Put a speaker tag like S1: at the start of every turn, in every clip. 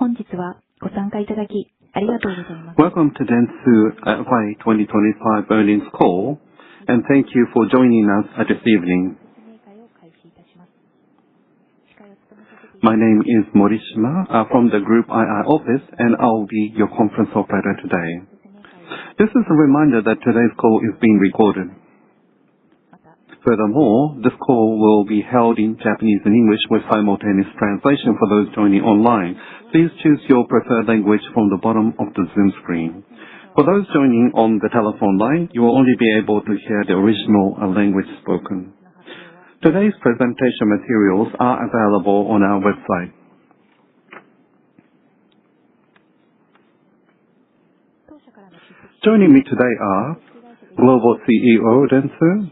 S1: Welcome to Dentsu FY 2025 earnings call, and thank you for joining us this evening. My name is Morishima from the Group IR office, and I will be your conference operator today. This is a reminder that today's call is being recorded. Furthermore, this call will be held in Japanese and English with simultaneous translation for those joining online. Please choose your preferred language from the bottom of the Zoom screen. For those joining on the telephone line, you will only be able to hear the original language spoken. Today's presentation materials are available on our website. Joining me today are Global CEO Dentsu,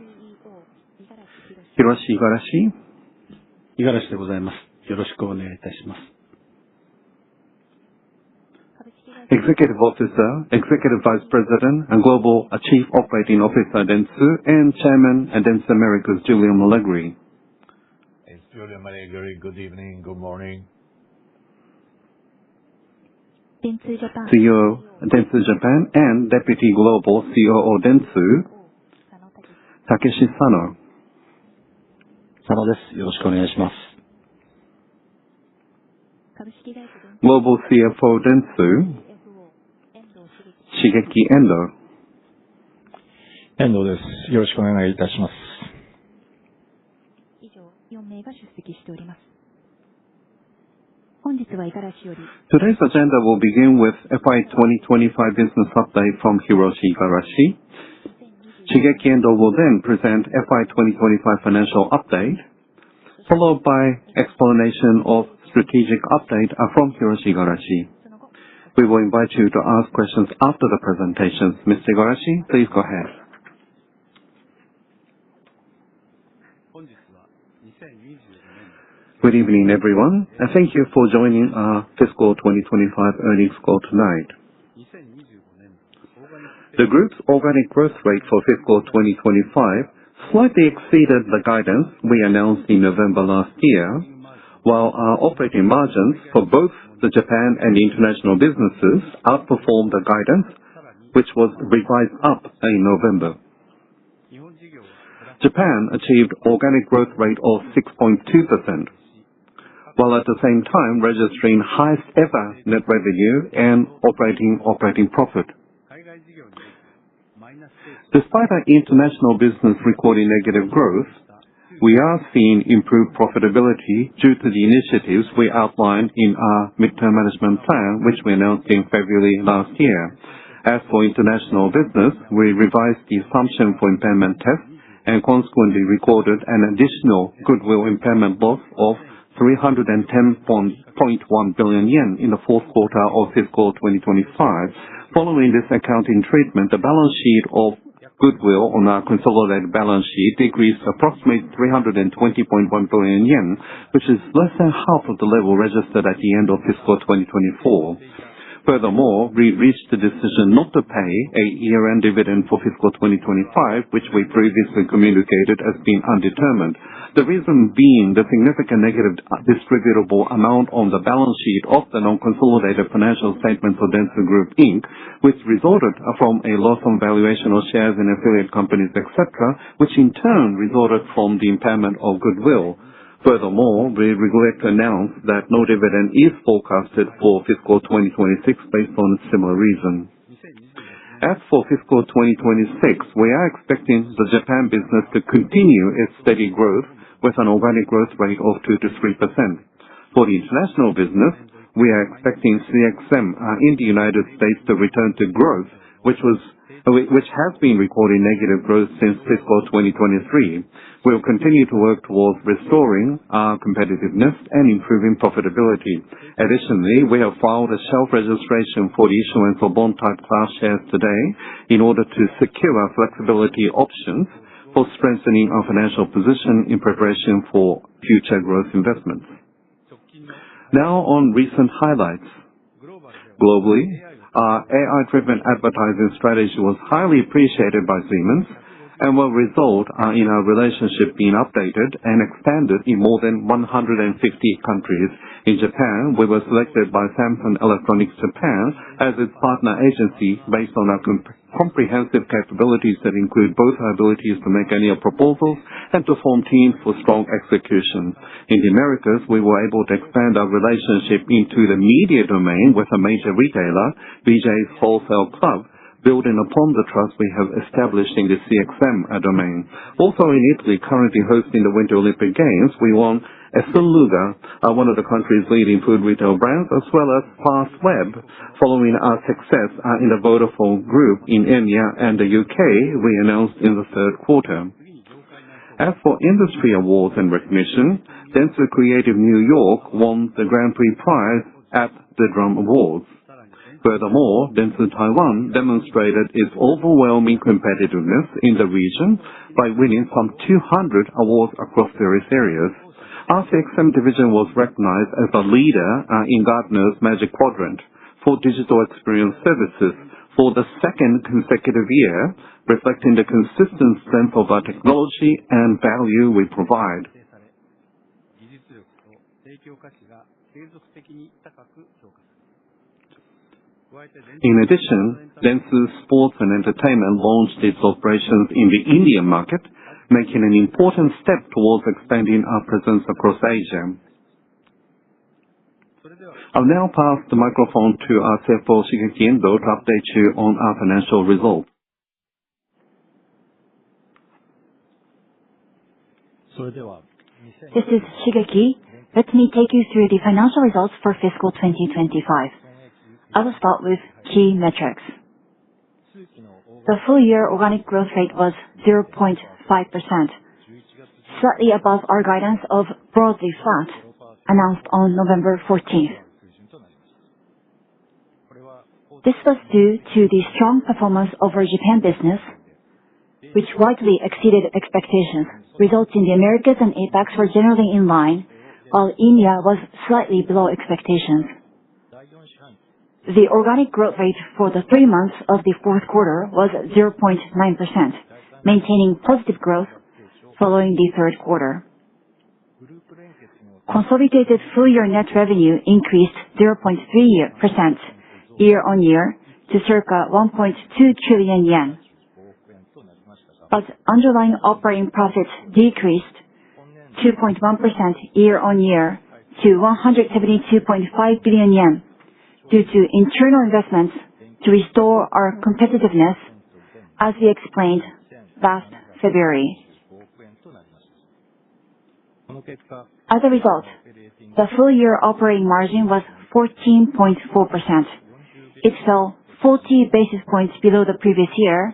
S1: Hiroshi Igarashi.
S2: 五十嵐でございます。よろしくお願いいたします。
S1: Executive Officer, Executive Vice President, and Global Chief Operating Officer Dentsu, and Chairman Dentsu Americas, Julian Allegri.
S3: It's Julian Allegri. Good evening, good morning.
S1: CEO Dentsu Japan and Deputy Global COO Dentsu, Takeshi Sano.
S2: 佐野です。よろしくお願いします。
S1: Global CFO Dentsu, Shigeki Endo.
S4: 遠藤です。よろしくお願いいたします。
S1: Today's agenda will begin with FY 2025 business update from Hiroshi Igarashi. Shigeki Endo will then present FY 2025 financial update, followed by explanation of strategic update from Hiroshi Igarashi. We will invite you to ask questions after the presentations. Mr. Igarashi, please go ahead. Good evening, everyone, and thank you for joining our fiscal 2025 earnings call tonight. The group's organic growth rate for fiscal 2025 slightly exceeded the guidance we announced in November last year, while our operating margins for both the Japan and the international businesses outperformed the guidance, which was revised up in November. Japan achieved organic growth rate of 6.2%, while at the same time registering highest ever net revenue and operating profit. Despite our international business recording negative growth, we are seeing improved profitability due to the initiatives we outlined in our midterm management plan, which we announced in February last year. As for international business, we revised the assumption for impairment test and consequently recorded an additional goodwill impairment loss of 310.1 billion yen in the fourth quarter of fiscal 2025. Following this accounting treatment, the balance sheet of goodwill on our consolidated balance sheet decreased approximately 320.1 billion yen, which is less than half of the level registered at the end of fiscal 2024. Furthermore, we reached the decision not to pay a year-end dividend for fiscal 2025, which we previously communicated as being undetermined. The reason being the significant negative distributable amount on the balance sheet of the non-consolidated financial statements of Dentsu Group Inc., which resulted from a loss on valuation of shares in affiliate companies, etc., which in turn resulted from the impairment of goodwill. Furthermore, we regret to announce that no dividend is forecasted for fiscal 2026 based on a similar reason. As for fiscal 2026, we are expecting the Japan business to continue its steady growth with an organic growth rate of 2 to 3%. For the international business, we are expecting CXM in the United States to return to growth, which has been recording negative growth since fiscal 2023. We will continue to work towards restoring our competitiveness and improving profitability. Additionally, we have filed a shelf registration for the issuance of bond-type class shares today in order to secure flexibility options for strengthening our financial position in preparation for future growth investments. Now on recent highlights. Globally, our AI-driven advertising strategy was highly appreciated by Siemens, and will result in our relationship being updated and expanded in more than 150 countries. In Japan, we were selected by Samsung Electronics Japan as its partner agency based on our comprehensive capabilities that include both our abilities to make annual proposals and to form teams for strong execution. In the Americas, we were able to expand our relationship into the media domain with a major retailer, BJ's Wholesale Club, building upon the trust we have established in the CXM domain. Also in Italy, currently hosting the Winter Olympic Games, we won Esselunga, one of the country's leading food retail brands, as well as Fastweb. Following our success in the Vodafone Group in EMEA and the UK, we announced in the third quarter. As for industry awards and recognition, Dentsu Creative New York won the Grand Prix prize at the Drum Awards. Furthermore, Dentsu Taiwan demonstrated its overwhelming competitiveness in the region by winning some 200 awards across various areas. Our CXM division was recognized as a leader in Gartner's Magic Quadrant for digital experience services for the second consecutive year, reflecting the consistent strength of our technology and value we provide. In addition, Dentsu Sports and Entertainment launched its operations in the Indian market, making an important step towards expanding our presence across Asia. I'll now pass the microphone to our CFO, Shigeki Endo, to update you on our financial results.
S5: This is Shigeki. Let me take you through the financial results for fiscal 2025. I will start with key metrics. The full-year organic growth rate was 0.5%, slightly above our guidance of broadly flat, announced on November 14th. This was due to the strong performance of our Japan business, which widely exceeded expectations. Results in the Americas and APAC were generally in line, while EMEA was slightly below expectations. The organic growth rate for the 3 months of the fourth quarter was 0.9%, maintaining positive growth following the third quarter. Consolidated full-year net revenue increased 0.3% year-on-year to circa 1.2 trillion yen. But underlying operating profit decreased 2.1% year-on-year to 172.5 billion yen. Due to internal investments to restore our competitiveness, as we explained last February. As a result, the full-year operating margin was 14.4%. It fell 40 basis points below the previous year,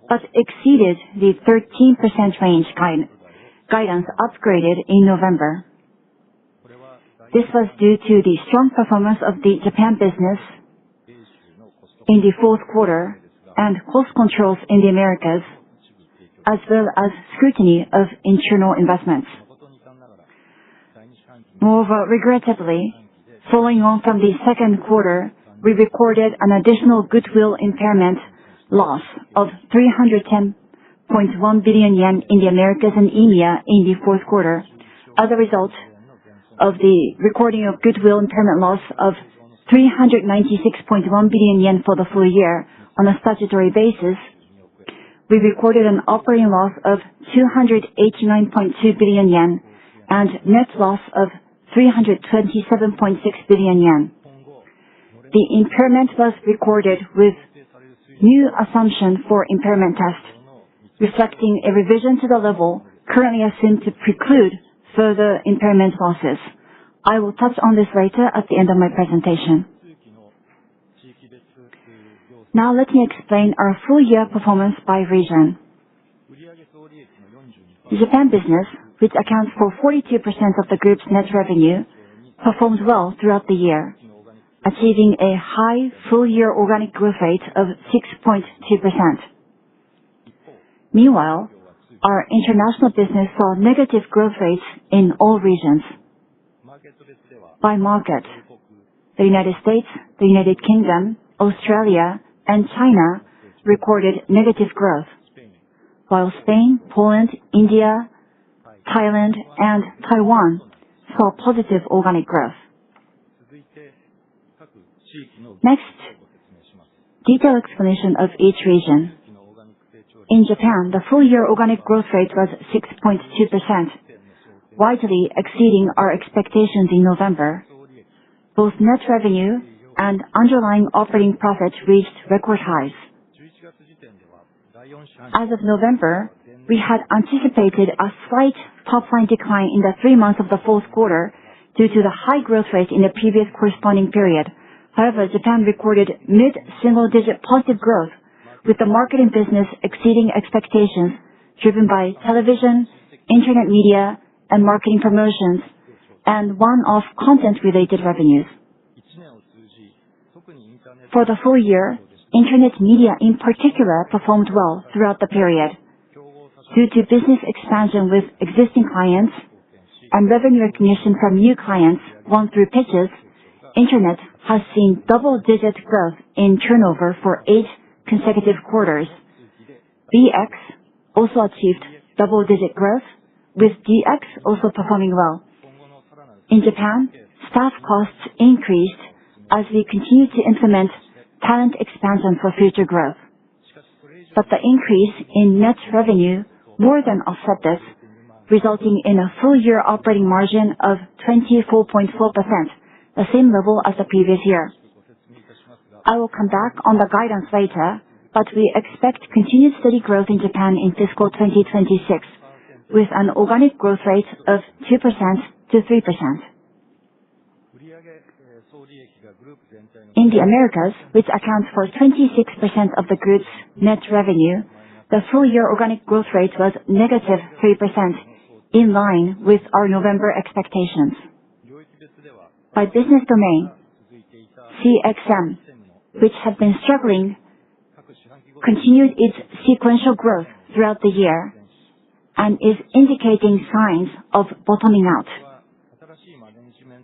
S5: but exceeded the 13% range guidance upgraded in November. This was due to the strong performance of the Japan business in the fourth quarter and cost controls in the Americas, as well as scrutiny of internal investments. Moreover, regrettably, following on from the second quarter, we recorded an additional goodwill impairment loss of 310.1 billion yen in the Americas and EMEA in the fourth quarter. As a result of the recording of goodwill impairment loss of 396.1 billion yen for the full year on a statutory basis, we recorded an operating loss of 289.2 billion yen and net loss of 327.6 billion yen. The impairment was recorded with new assumption for impairment test, reflecting a revision to the level currently assumed to preclude further impairment losses. I will touch on this later at the end of my presentation. Now let me explain our full-year performance by region. The Japan business, which accounts for 42% of the group's net revenue, performed well throughout the year, achieving a high full-year organic growth rate of 6.2%. Meanwhile, our international business saw negative growth rates in all regions. By market, the United States, the United Kingdom, Australia, and China recorded negative growth, while Spain, Poland, India, Thailand, and Taiwan saw positive organic growth. Next, detailed explanation of each region. In Japan, the full-year organic growth rate was 6.2%, widely exceeding our expectations in November. Both net revenue and underlying operating profit reached record highs. As of November, we had anticipated a slight top-line decline in the 3 months of the fourth quarter due to the high growth rate in the previous corresponding period. However, Japan recorded mid-single-digit positive growth, with the marketing business exceeding expectations, driven by television, internet media, and marketing promotions, and one-off content-related revenues. For the full year, internet media in particular performed well throughout the period. Due to business expansion with existing clients and revenue recognition from new clients won through pitches, internet has seen double-digit growth in turnover for 8 consecutive quarters. BX also achieved double-digit growth, with DX also performing well. In Japan, staff costs increased as we continue to implement talent expansion for future growth. But the increase in net revenue more than offset this, resulting in a full-year operating margin of 24.4%, the same level as the previous year. I will come back on the guidance later, but we expect continued steady growth in Japan in fiscal 2026, with an organic growth rate of 2% to 3%. In the Americas, which accounts for 26% of the group's net revenue, the full-year organic growth rate was negative 3%, in line with our November expectations. By business domain, CXM, which had been struggling, continued its sequential growth throughout the year and is indicating signs of bottoming out.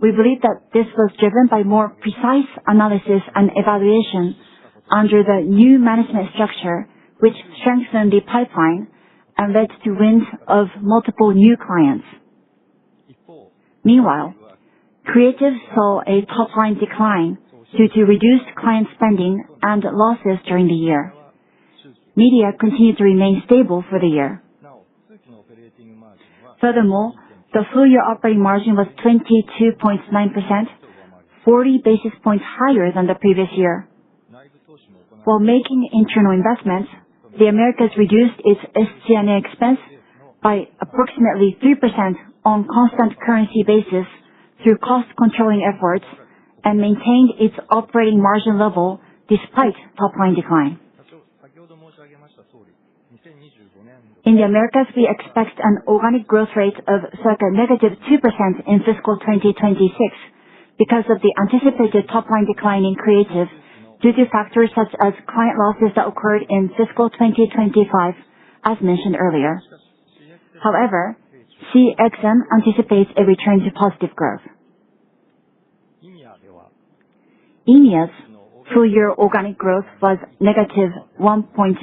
S5: We believe that this was driven by more precise analysis and evaluation under the new management structure, which strengthened the pipeline and led to wins of multiple new clients. Meanwhile, Creative saw a top-line decline due to reduced client spending and losses during the year. Media continued to remain stable for the year. Furthermore, the full-year operating margin was 22.9%, 40 basis points higher than the previous year. While making internal investments, the Americas reduced its SG&A expense by approximately 3% on constant currency basis through cost-controlling efforts and maintained its operating margin level despite top-line decline. In the Americas, we expect an organic growth rate of circa negative 2% in fiscal 2026 because of the anticipated top-line decline in Creative due to factors such as client losses that occurred in fiscal 2025, as mentioned earlier. However, CXM anticipates a return to positive growth. EMEA's full-year organic growth was negative 1.8%,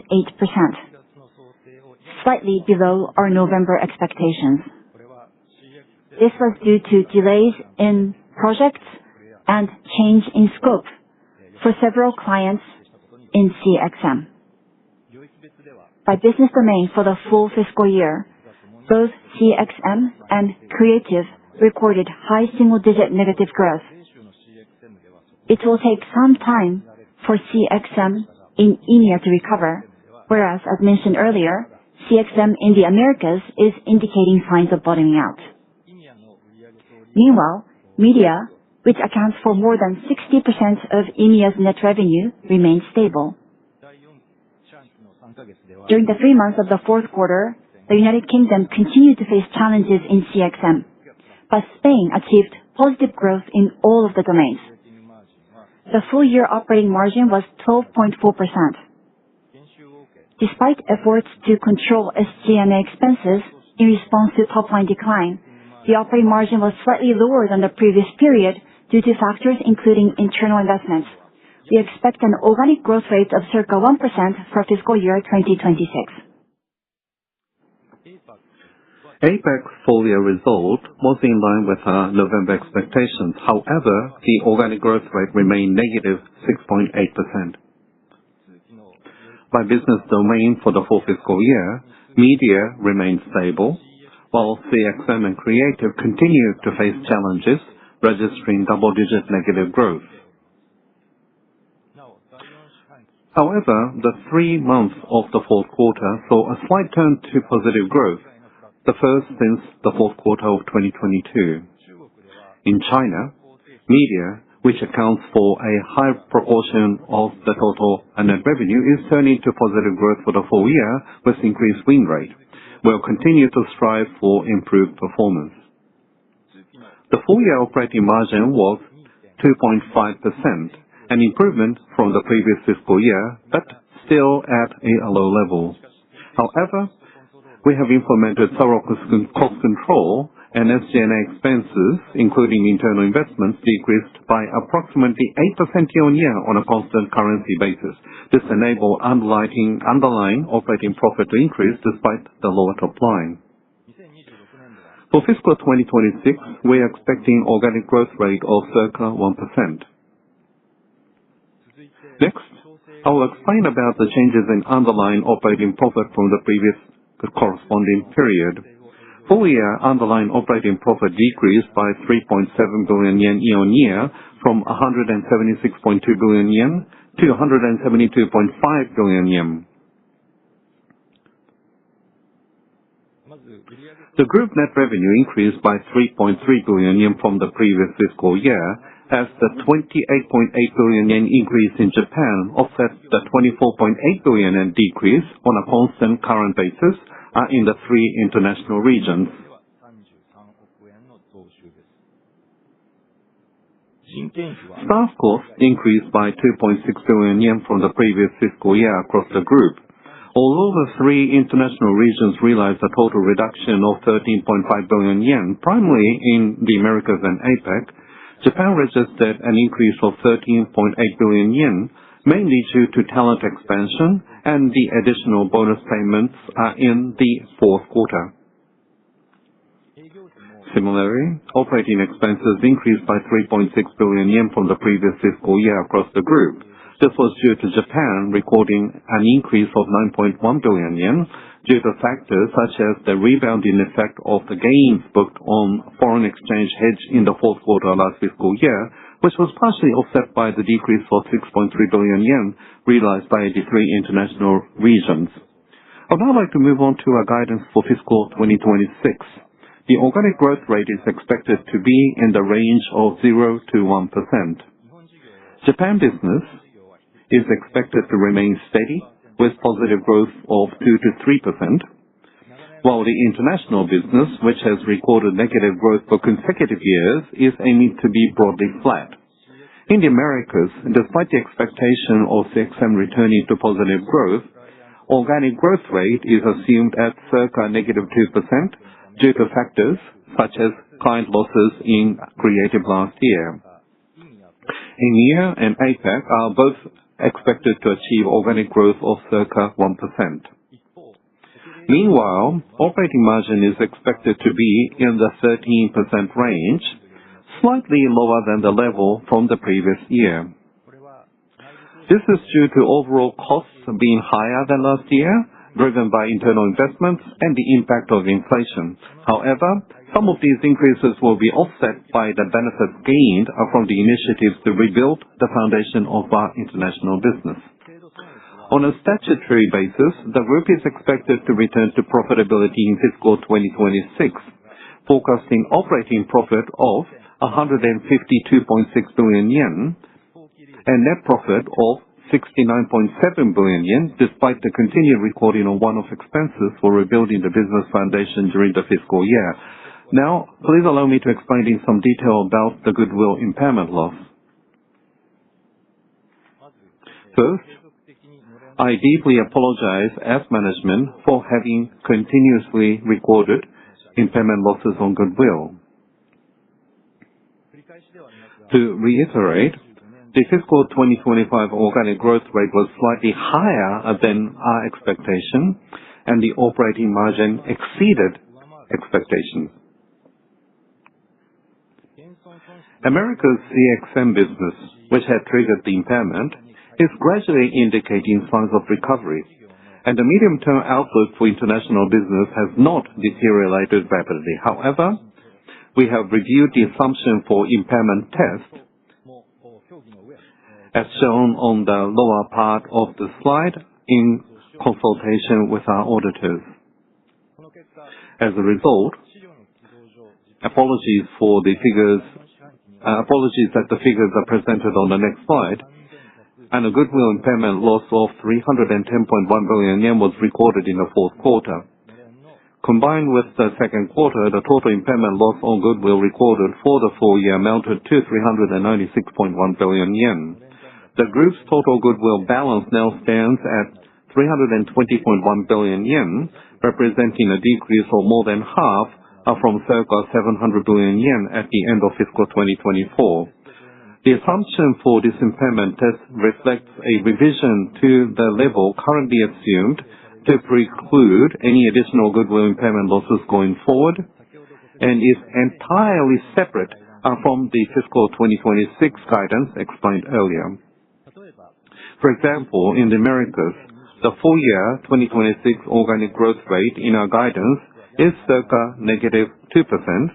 S5: slightly below our November expectations. This was due to delays in projects and change in scope for several clients in CXM. By business domain for the full fiscal year, both CXM and Creative recorded high single-digit negative growth. It will take some time for CXM in EMEA to recover, whereas, as mentioned earlier, CXM in the Americas is indicating signs of bottoming out. Meanwhile, media, which accounts for more than 60% of EMEA's net revenue, remains stable. During the 3 months of the fourth quarter, the United Kingdom continued to face challenges in CXM, but Spain achieved positive growth in all of the domains. The full-year operating margin was 12.4%. Despite efforts to control SG&A expenses in response to top-line decline, the operating margin was slightly lower than the previous period due to factors including internal investments. We expect an organic growth rate of circa 1% for fiscal year 2026.
S1: APAC's full-year result was in line with our November expectations. However, the organic growth rate remained negative 6.8%. By business domain for the full fiscal year, media remained stable, while CXM and creative continued to face challenges, registering double-digit negative growth. However, the 3 months of the fourth quarter saw a slight turn to positive growth, the first since the fourth quarter of 2022. In China, media, which accounts for a high proportion of the total net revenue, is turning to positive growth for the full year with increased win rate. We'll continue to strive for improved performance. The full-year operating margin was 2.5%, an improvement from the previous fiscal year, but still at a low level. However, we have implemented thorough cost control, and SG&A expenses, including internal investments, decreased by approximately 8% year-on-year on a constant currency basis. This enabled underlying operating profit to increase despite the lower top line. For fiscal 2026, we are expecting organic growth rate of circa 1%. Next, I will explain about the changes in underlying operating profit from the previous corresponding period. Full-year underlying operating profit decreased by 3.7 billion yen year-on-year from 176.2 billion yen to 172.5 billion yen. The group net revenue increased by 3.3 billion yen from the previous fiscal year, as the 28.8 billion yen increase in Japan offset the 24.8 billion yen decrease on a constant current basis in the 3 international regions. Staff costs increased by 2.6 billion yen from the previous fiscal year across the group. Although the 3 international regions realized a total reduction of 13.5 billion yen, primarily in the Americas and APAC, Japan registered an increase of 13.8 billion yen, mainly due to talent expansion and the additional bonus payments in the fourth quarter. Similarly, operating expenses increased by 3.6 billion yen from the previous fiscal year across the group. This was due to Japan recording an increase of 9.1 billion yen due to factors such as the rebounding effect of the gains booked on foreign exchange hedge in the fourth quarter last fiscal year, which was partially offset by the decrease of 6.3 billion yen realized by the 3 international regions. I would now like to move on to our guidance for fiscal 2026. The organic growth rate is expected to be in the range of 0 to 1%. Japan business is expected to remain steady with positive growth of 2 to 3%, while the international business, which has recorded negative growth for consecutive years, is aiming to be broadly flat. In the Americas, despite the expectation of CXM returning to positive growth, organic growth rate is assumed at circa negative 2% due to factors such as client losses in creative last year. EMEA and APAC are both expected to achieve organic growth of circa 1%. Meanwhile, operating margin is expected to be in the 13% range, slightly lower than the level from the previous year. This is due to overall costs being higher than last year, driven by internal investments and the impact of inflation. However, some of these increases will be offset by the benefits gained from the initiatives to rebuild the foundation of our international business. On a statutory basis, the group is expected to return to profitability in fiscal 2026, forecasting operating profit of 152.6 billion yen and net profit of 69.7 billion yen, despite the continued recording of one-off expenses for rebuilding the business foundation during the fiscal year. Now, please allow me to explain in some detail about the goodwill impairment loss. First, I deeply apologize as management for having continuously recorded impairment losses on goodwill. To reiterate, the fiscal 2025 organic growth rate was slightly higher than our expectation, and the operating margin exceeded expectations. America's CXM business, which had triggered the impairment, is gradually indicating signs of recovery, and the medium-term outlook for international business has not deteriorated rapidly. However, we have reviewed the assumption for impairment test, as shown on the lower part of the slide, in consultation with our auditors. As a result, apologies that the figures are presented on the next slide, and a goodwill impairment loss of 310.1 billion yen was recorded in the fourth quarter. Combined with the second quarter, the total impairment loss on goodwill recorded for the full year amounted to 396.1 billion yen. The group's total goodwill balance now stands at 320.1 billion yen, representing a decrease of more than half from circa 700 billion yen at the end of fiscal 2024. The assumption for this impairment test reflects a revision to the level currently assumed to preclude any additional goodwill impairment losses going forward, and is entirely separate from the fiscal 2026 guidance explained earlier. For example, in the Americas, the full year 2026 organic growth rate in our guidance is circa -2%,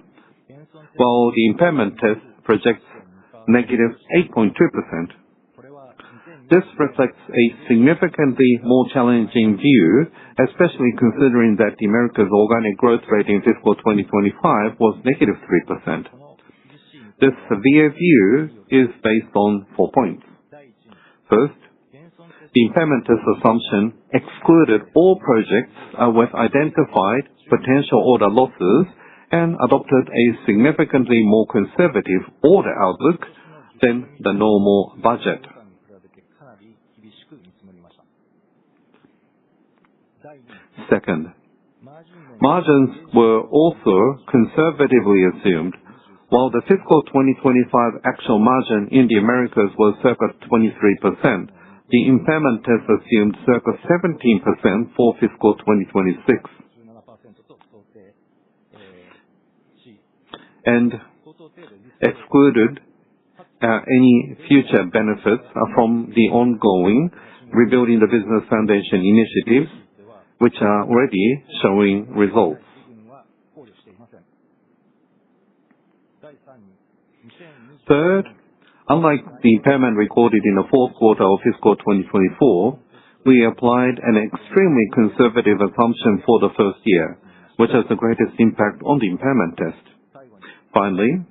S1: while the impairment test projects -8.2%. This reflects a significantly more challenging view, especially considering that the Americas organic growth rate in fiscal 2025 was -3%. This severe view is based on 4 points. First, the impairment test assumption excluded all projects with identified potential order losses and adopted a significantly more conservative order outlook than the normal budget. Second, margins were also conservatively assumed. While the fiscal 2025 actual margin in the Americas was circa 23%, the impairment test assumed circa 17% for fiscal 2026. And excluded any future benefits from the ongoing Rebuilding the Business Foundation initiatives, which are already showing results. Third, unlike the impairment recorded in the fourth quarter of fiscal 2024, we applied an extremely conservative assumption for the first year, which has the greatest impact on the impairment test. Finally,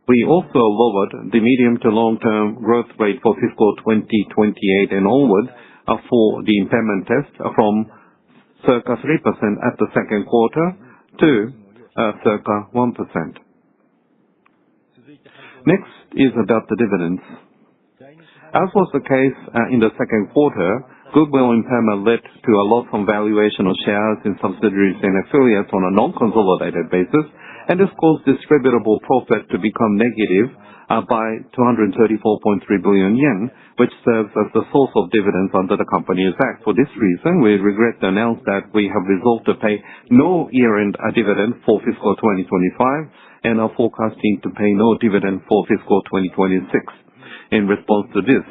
S1: we also lowered the medium to long-term growth rate for fiscal 2028 and onward for the impairment test from circa 3% at the second quarter to circa 1%. Next is about the dividends. As was the case in the second quarter, goodwill impairment led to a loss on valuation of shares in subsidiaries and affiliates on a non-consolidated basis, and this caused distributable profit to become negative by 234.3 billion yen, which serves as the source of dividends under the Companies Act. For this reason, we regret to announce that we have resolved to pay no year-end dividend for fiscal 2025 and are forecasting to pay no dividend for fiscal 2026. In response to this,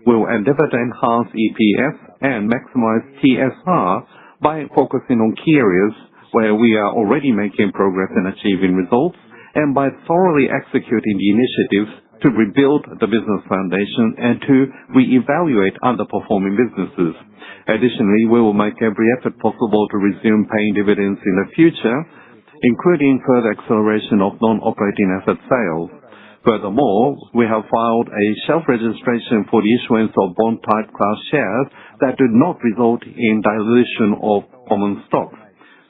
S1: we will endeavor to enhance EPS and maximize TSR by focusing on key areas where we are already making progress in achieving results, and by thoroughly executing the initiatives to rebuild the business foundation and to reevaluate underperforming businesses. Additionally, we will make every effort possible to resume paying dividends in the future, including further acceleration of non-operating asset sales. Furthermore, we have filed a shelf registration for the issuance of bond-type class shares that do not result in dilution of common stocks,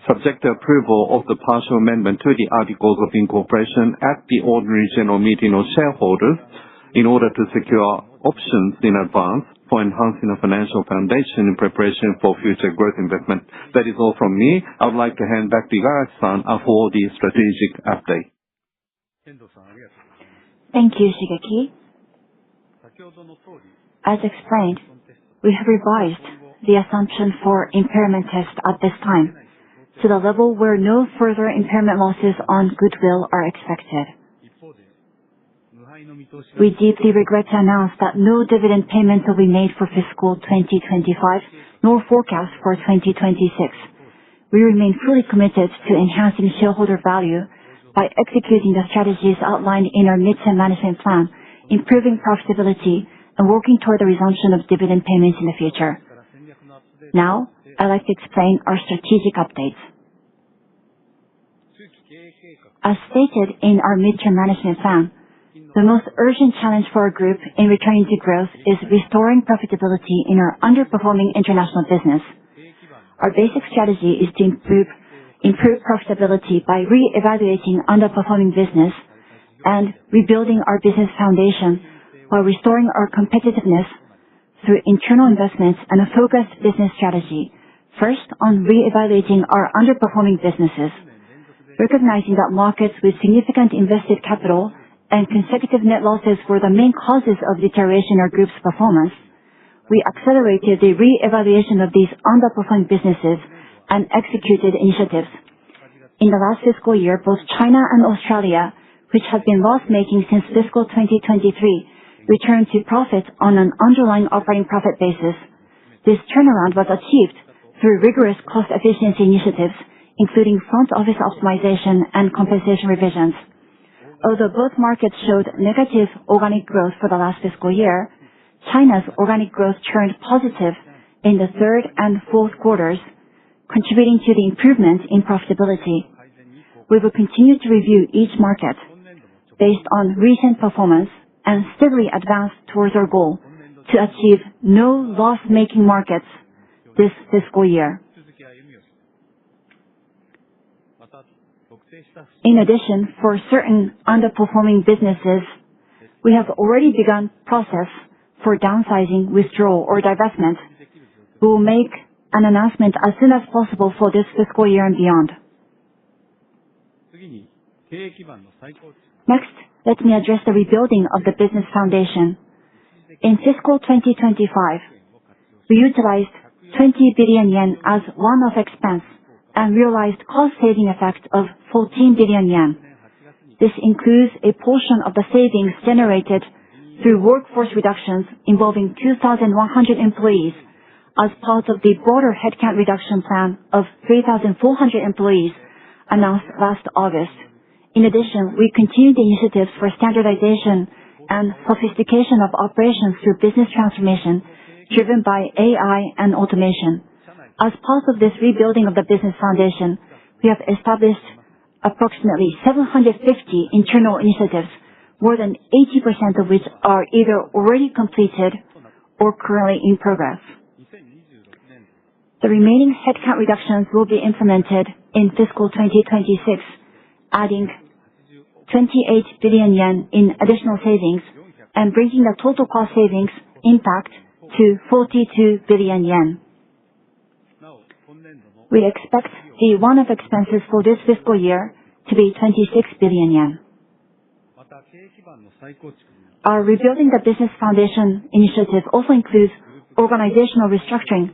S1: subject to approval of the partial amendment to the Articles of Incorporation at the ordinary general meeting of shareholders in order to secure options in advance for enhancing the financial foundation in preparation for future growth investment. That is all from me. I would like to hand back to Igarashi-san for the strategic update.
S5: Thank you, Shigeki. As explained, we have revised the assumption for impairment test at this time to the level where no further impairment losses on goodwill are expected. We deeply regret to announce that no dividend payments will be made for fiscal 2025, nor forecast for 2026. We remain fully committed to enhancing shareholder value by executing the strategies outlined in our midterm management plan, improving profitability, and working toward the resumption of dividend payments in the future. Now, I'd like to explain our strategic updates. As stated in our midterm management plan, the most urgent challenge for our group in returning to growth is restoring profitability in our underperforming international business. Our basic strategy is to improve profitability by re-evaluating underperforming business and rebuilding our business foundation while restoring our competitiveness through internal investments and a focused business strategy. First, on re-evaluating our underperforming businesses. Recognizing that markets with significant invested capital and consecutive net losses were the main causes of deterioration in our group's performance, we accelerated the re-evaluation of these underperforming businesses and executed initiatives. In the last fiscal year, both China and Australia, which have been loss-making since fiscal 2023, returned to profit on an underlying operating profit basis. This turnaround was achieved through rigorous cost efficiency initiatives, including front office optimization and compensation revisions. Although both markets showed negative organic growth for the last fiscal year, China's organic growth turned positive in the third and fourth quarters, contributing to the improvement in profitability. We will continue to review each market based on recent performance and steadily advance towards our goal to achieve no loss-making markets this fiscal year. In addition, for certain underperforming businesses, we have already begun process for downsizing, withdrawal, or divestment. We will make an announcement as soon as possible for this fiscal year and beyond. Next, let me address the rebuilding of the business foundation. In fiscal 2025, we utilized 20 billion yen as one-off expense and realized cost-saving effect of 14 billion yen. This includes a portion of the savings generated through workforce reductions involving 2,100 employees as part of the broader headcount reduction plan of 3,400 employees announced last August. In addition, we continued the initiatives for standardization and sophistication of operations through business transformation driven by AI and automation. As part of this rebuilding of the business foundation, we have established approximately 750 internal initiatives, more than 80% of which are either already completed or currently in progress. The remaining headcount reductions will be implemented in fiscal 2026, adding 28 billion yen in additional savings and bringing the total cost savings impact to 42 billion yen. We expect the one-off expenses for this fiscal year to be 26 billion yen. Our Rebuilding the Business Foundation initiative also includes organizational restructuring,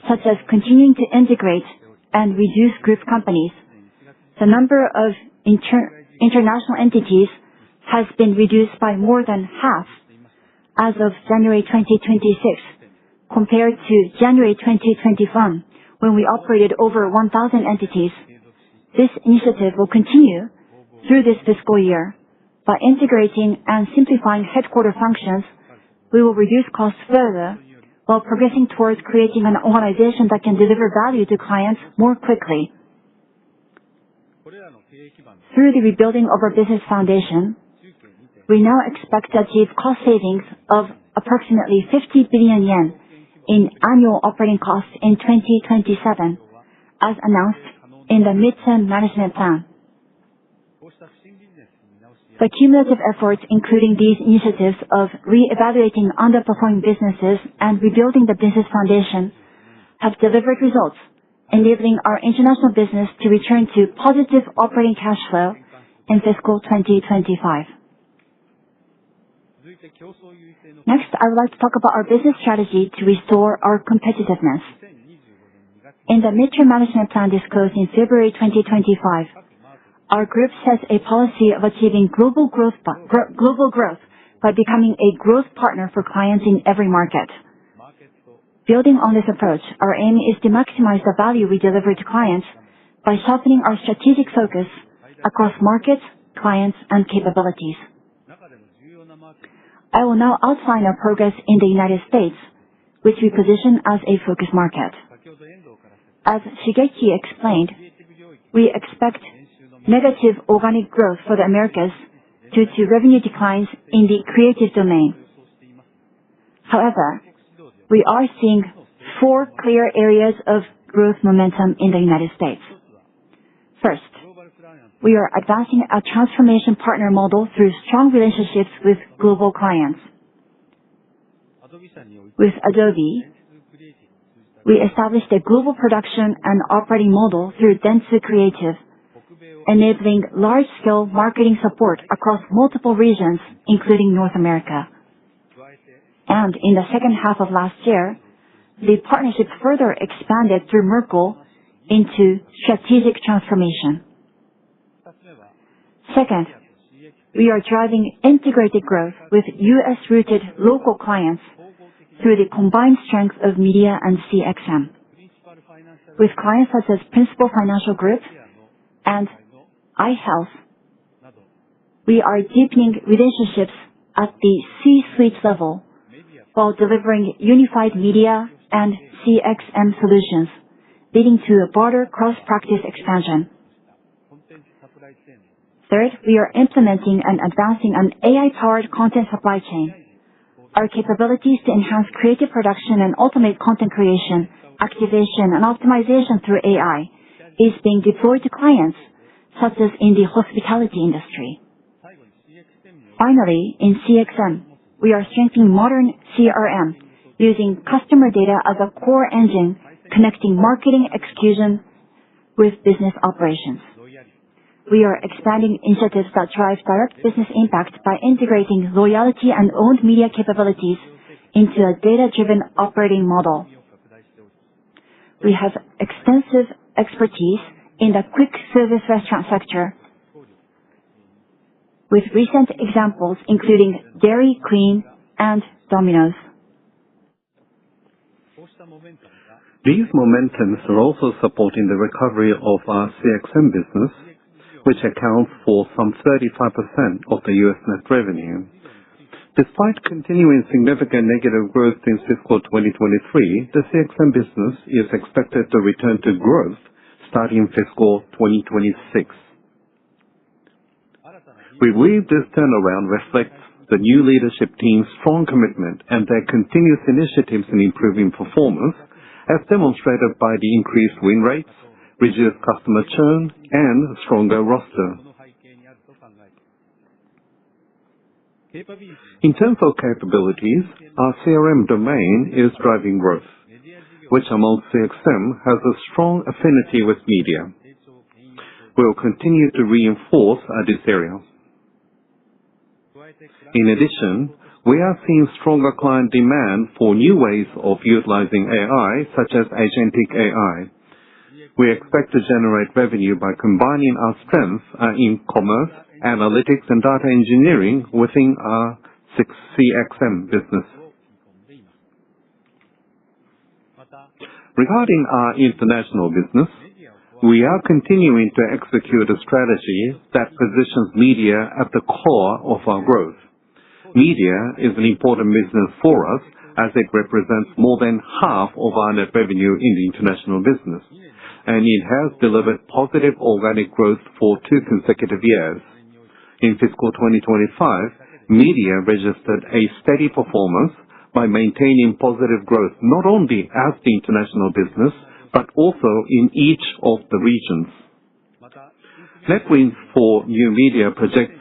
S5: such as continuing to integrate and reduce group companies. The number of international entities has been reduced by more than half as of January 2026 compared to January 2021, when we operated over 1,000 entities. This initiative will continue through this fiscal year. By integrating and simplifying headquarter functions, we will reduce costs further while progressing towards creating an organization that can deliver value to clients more quickly. Through the rebuilding of our business foundation, we now expect to achieve cost savings of approximately 50 billion yen in annual operating costs in 2027, as announced in the midterm management plan. The cumulative efforts, including these initiatives of re-evaluating underperforming businesses and rebuilding the business foundation, have delivered results, enabling our international business to return to positive operating cash flow in fiscal 2025. Next, I would like to talk about our business strategy to restore our competitiveness. In the midterm management plan disclosed in February 2025, our group sets a policy of achieving global growth by becoming a growth partner for clients in every market. Building on this approach, our aim is to maximize the value we deliver to clients by sharpening our strategic focus across markets, clients, and capabilities. I will now outline our progress in the United States, which we position as a focus market. As Shigeki explained, we expect negative organic growth for the Americas due to revenue declines in the creative domain. However, we are seeing 4 clear areas of growth momentum in the United States. First, we are advancing a transformation partner model through strong relationships with global clients. With Adobe, we established a global production and operating model through Dentsu Creative, enabling large-scale marketing support across multiple regions, including North America. And in the second half of last year, the partnership further expanded through Merkle into strategic transformation. Second, we are driving integrated growth with U.S.-rooted local clients through the combined strength of media and CXM. With clients such as Principal Financial Group and iHealth, we are deepening relationships at the C-suite level while delivering unified media and CXM solutions, leading to a broader cross-practice expansion. Third, we are implementing and advancing an AI-powered content supply chain. Our capabilities to enhance creative production and automate content creation, activation, and optimization through AI is being deployed to clients, such as in the hospitality industry. Finally, in CXM, we are strengthening modern CRM, using customer data as a core engine, connecting marketing execution with business operations. We are expanding initiatives that drive direct business impact by integrating loyalty and owned media capabilities into a data-driven operating model. We have extensive expertise in the quick service restaurant sector, with recent examples including Dairy Queen and Domino's.
S1: These momentums are also supporting the recovery of our CXM business, which accounts for some 35% of the U.S. net revenue. Despite continuing significant negative growth in fiscal 2023, the CXM business is expected to return to growth starting fiscal 2026. We believe this turnaround reflects the new leadership team's strong commitment and their continuous initiatives in improving performance, as demonstrated by the increased win rates, reduced customer churn, and stronger roster. In terms of capabilities, our CRM domain is driving growth, which among CXM has a strong affinity with media. We will continue to reinforce this area. In addition, we are seeing stronger client demand for new ways of utilizing AI, such as agentic AI. We expect to generate revenue by combining our strengths in commerce, analytics, and data engineering within our CXM business. Regarding our international business, we are continuing to execute a strategy that positions media at the core of our growth. Media is an important business for us, as it represents more than half of our net revenue in the international business, and it has delivered positive organic growth for 2 consecutive years. In fiscal 2025, media registered a steady performance by maintaining positive growth not only as the international business, but also in each of the regions. Net wins for new media projects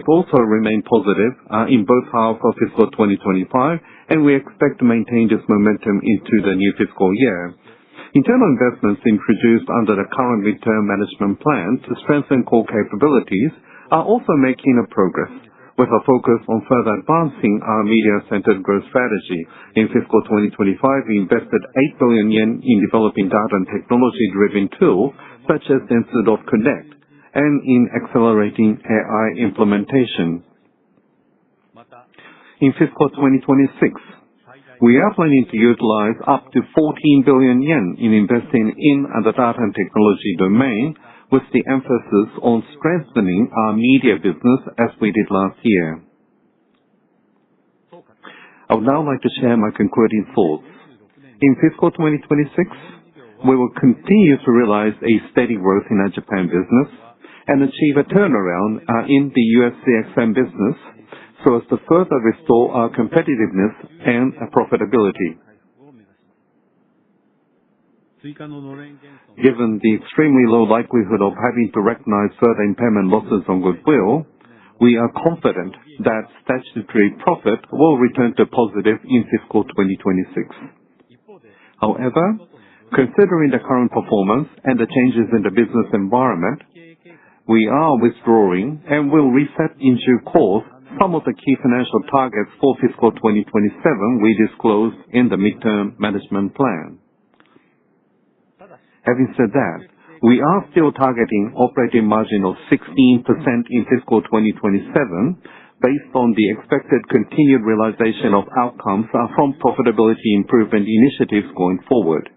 S1: also remain positive in both halves of fiscal 2025, and we expect to maintain this momentum into the new fiscal year. Internal investments introduced under the current midterm management plan to strengthen core capabilities are also making a progress, with a focus on further advancing our media-centered growth strategy. In fiscal 2025, we invested 8 billion yen in developing data and technology-driven tools such as Dentsu Connect and in accelerating AI implementation. In fiscal 2026, we are planning to utilize up to 14 billion yen in investing in the data and technology domain, with the emphasis on strengthening our media business as we did last year. I would now like to share my concluding thoughts. In fiscal 2026, we will continue to realize a steady growth in our Japan business and achieve a turnaround in the US CXM business so as to further restore our competitiveness and profitability. Given the extremely low likelihood of having to recognize further impairment losses on goodwill, we are confident that statutory profit will return to positive in fiscal 2026. However, considering the current performance and the changes in the business environment, we are withdrawing and will reset in due course some of the key financial targets for fiscal 2027 we disclosed in the midterm management plan. Having said that, we are still targeting operating margin of 16% in fiscal 2027 based on the expected continued realization of outcomes from profitability improvement initiatives going forward.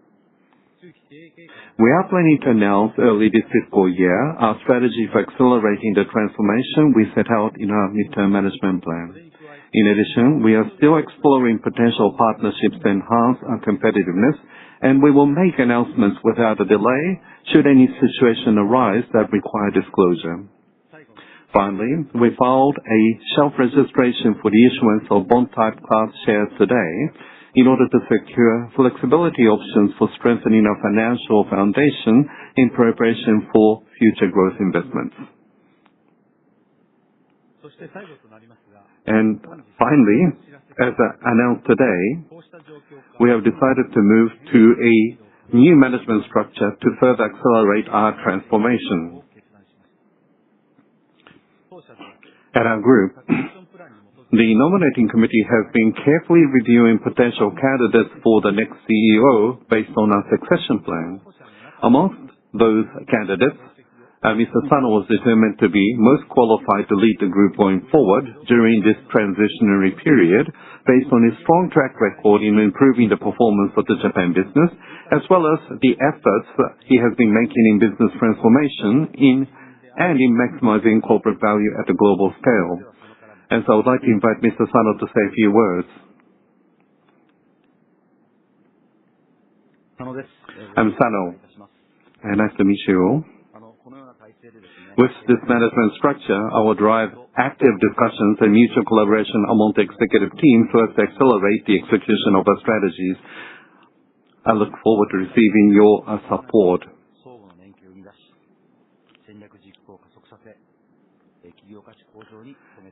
S1: We are planning to announce early this fiscal year our strategy for accelerating the transformation we set out in our midterm management plan. In addition, we are still exploring potential partnerships to enhance our competitiveness, and we will make announcements without a delay should any situation arise that require disclosure. Finally, we filed a shelf registration for the issuance of bond-type class shares today in order to secure flexibility options for strengthening our financial foundation in preparation for future growth investments. And finally, as announced today, we have decided to move to a new management structure to further accelerate our transformation. At our group, the nominating committee has been carefully reviewing potential candidates for the next CEO based on our succession plan. Amongst those candidates, Mr. Sano was determined to be most qualified to lead the group going forward during this transitionary period based on his strong track record in improving the performance of the Japan business, as well as the efforts he has been making in business transformation in maximizing corporate value at a global scale. And so I would like to invite Mr. Sano to say a few words. I'm Sano, and nice to meet you all. With this management structure, I will drive active discussions and mutual collaboration among the executive team so as to accelerate the execution of our strategies. I look forward to receiving your support.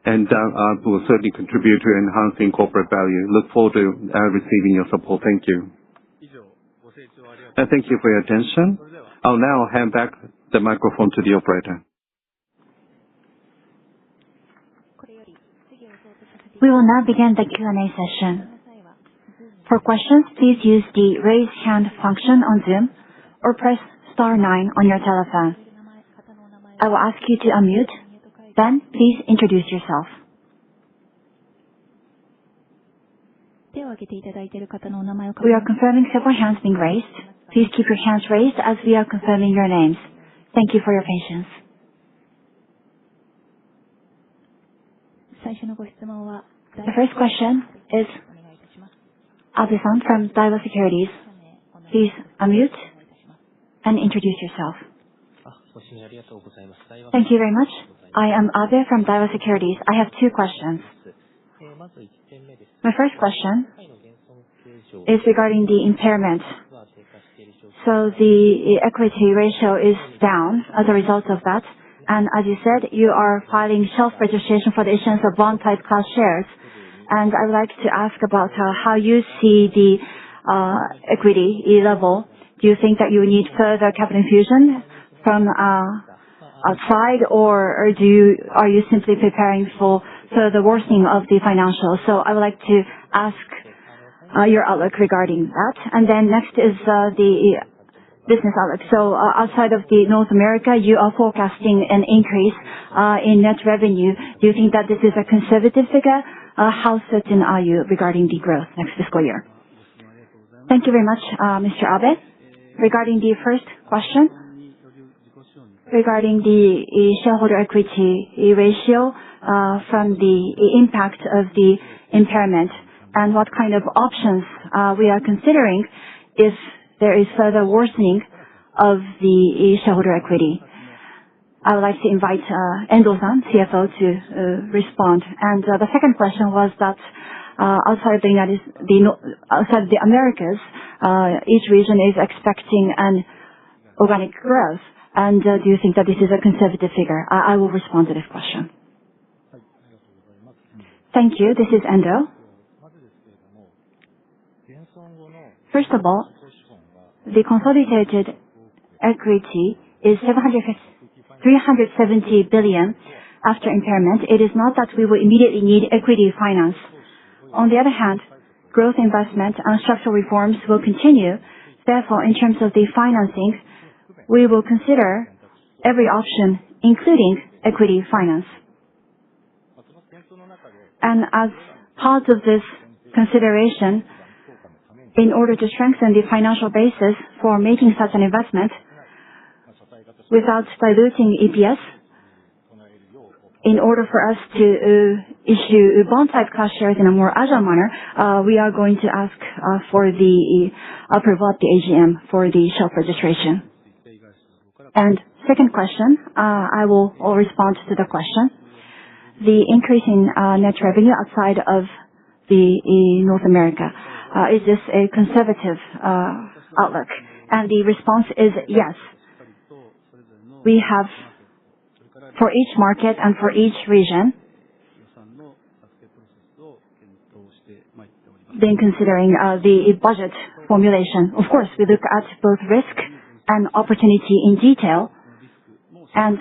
S1: And will certainly contribute to enhancing corporate value. Look forward to receiving your support. Thank you. And thank you for your attention. I'll now hand back the microphone to the operator.
S5: We will now begin the Q&A session. For questions, please use the raise hand function on Zoom or press *9 on your telephone. I will ask you to unmute. Then, please introduce yourself. We are confirming several hands being raised. Please keep your hands raised as we are confirming your names. Thank you for your patience. The first question is Abe-san from Daiwa Securities. Please unmute and introduce yourself. Thank you very much. I am Abe from Daiwa Securities. I have two questions. My first question is regarding the impairment. So the equity ratio is down as a result of that. And as you said, you are filing shelf registration for the issuance of bond-type class shares. And I would like to ask about how you see the equity level. Do you think that you need further capital infusion from outside, or are you simply preparing for so the worsening of the financials. So I would like to ask your outlook regarding that. And then next is the business outlook. So outside of the North America, you are forecasting an increase in net revenue. Do you think that this is a conservative figure? How certain are you regarding the growth next fiscal year? Thank you very much, Mr. Abe. Regarding the first question, regarding the shareholder equity ratio from the impact of the impairment and what kind of options we are considering if there is further worsening of the shareholder equity. I would like to invite Endo-san, CFO, to respond. And the second question was that outside the Americas, each region is expecting an organic growth. And do you think that this is a conservative figure? I will respond to this question. Thank you. This is Endo. First of all, the consolidated equity is 370 billion after impairment. It is not that we will immediately need equity finance. On the other hand, growth investment and structural reforms will continue. Therefore, in terms of the financing, we will consider every option, including equity finance. And as part of this consideration, in order to strengthen the financial basis for making such an investment without diluting EPS, in order for us to issue bond-type cash shares in a more agile manner, we are going to ask for the approval at the AGM for the shelf registration. And second question, I will respond to the question. The increase in net revenue outside of the North America, is this a conservative outlook? And the response is yes. We have, for each market and for each region, been considering the budget formulation. Of course, we look at both risk and opportunity in detail, and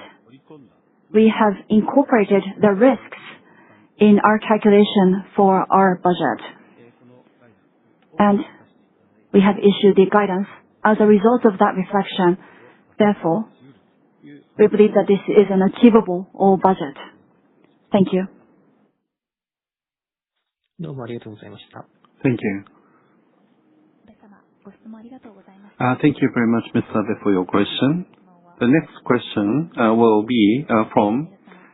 S5: we have incorporated the risks in our calculation for our budget. And we have issued the guidance as a result of that reflection. Therefore, we believe that this is an achievable budget. Thank you.
S1: Thank you. Thank you very much, Mr. Abe, for your question. The next question will be from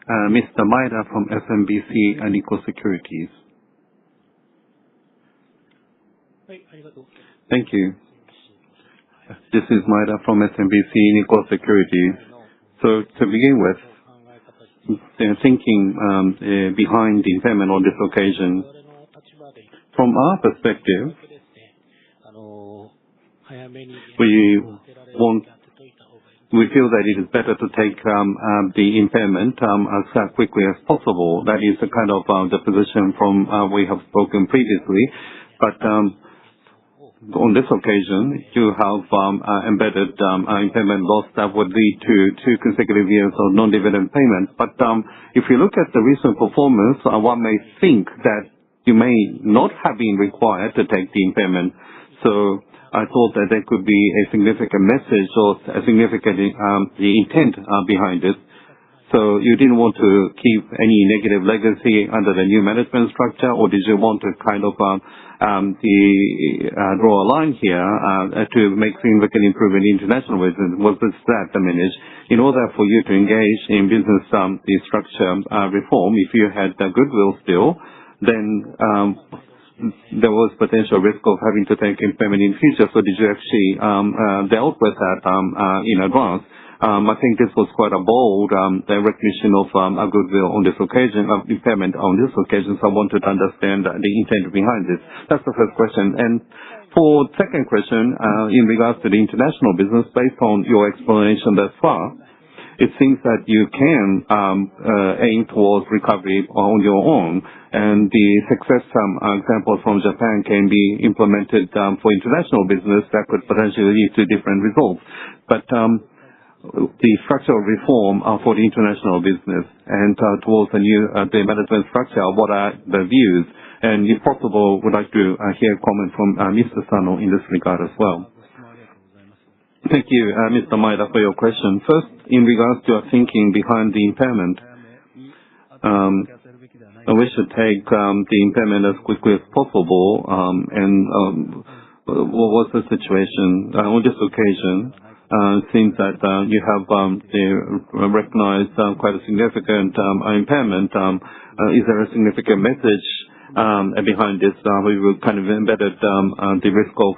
S1: Mr. Maeda from SMBC Nikko Securities. Thank you. This is Maeda from SMBC Nikko Securities. So to begin with, thinking behind the impairment on this occasion, from our perspective, we feel that it is better to take the impairment as quickly as possible. That is the kind of the position from we have spoken previously. But on this occasion, you have embedded impairment loss that would lead to 2 consecutive years of non-dividend payments. But if you look at the recent performance, one may think that you may not have been required to take the impairment. So I thought that there could be a significant message or a significant the intent behind it. So you didn't want to keep any negative legacy under the new management structure, or did you want to kind of draw a line here to make significant improvement in international business? Was this that diminished? In order for you to engage in business the structure reform, if you had goodwill still, then there was potential risk of having to take impairment in future. So did you actually dealt with that in advance? I think this was quite a bold recognition of a goodwill on this occasion, impairment on this occasion. So I wanted to understand the intent behind this. That's the first question. And for second question, in regards to the international business, based on your explanation thus far, it seems that you can aim towards recovery on your own, and the success examples from Japan can be implemented for international business that could potentially lead to different results. But the structural reform for the international business and towards the new the management structure, what are the views? And if possible, would like to hear a comment from Mr. Sano in this regard as well. Thank you, Mr. Maeda, for your question. First, in regards to our thinking behind the impairment, we should take the impairment as quickly as possible. What was the situation on this occasion? It seems that you have recognized quite a significant impairment. Is there a significant message behind this? We will kind of embedded the risk of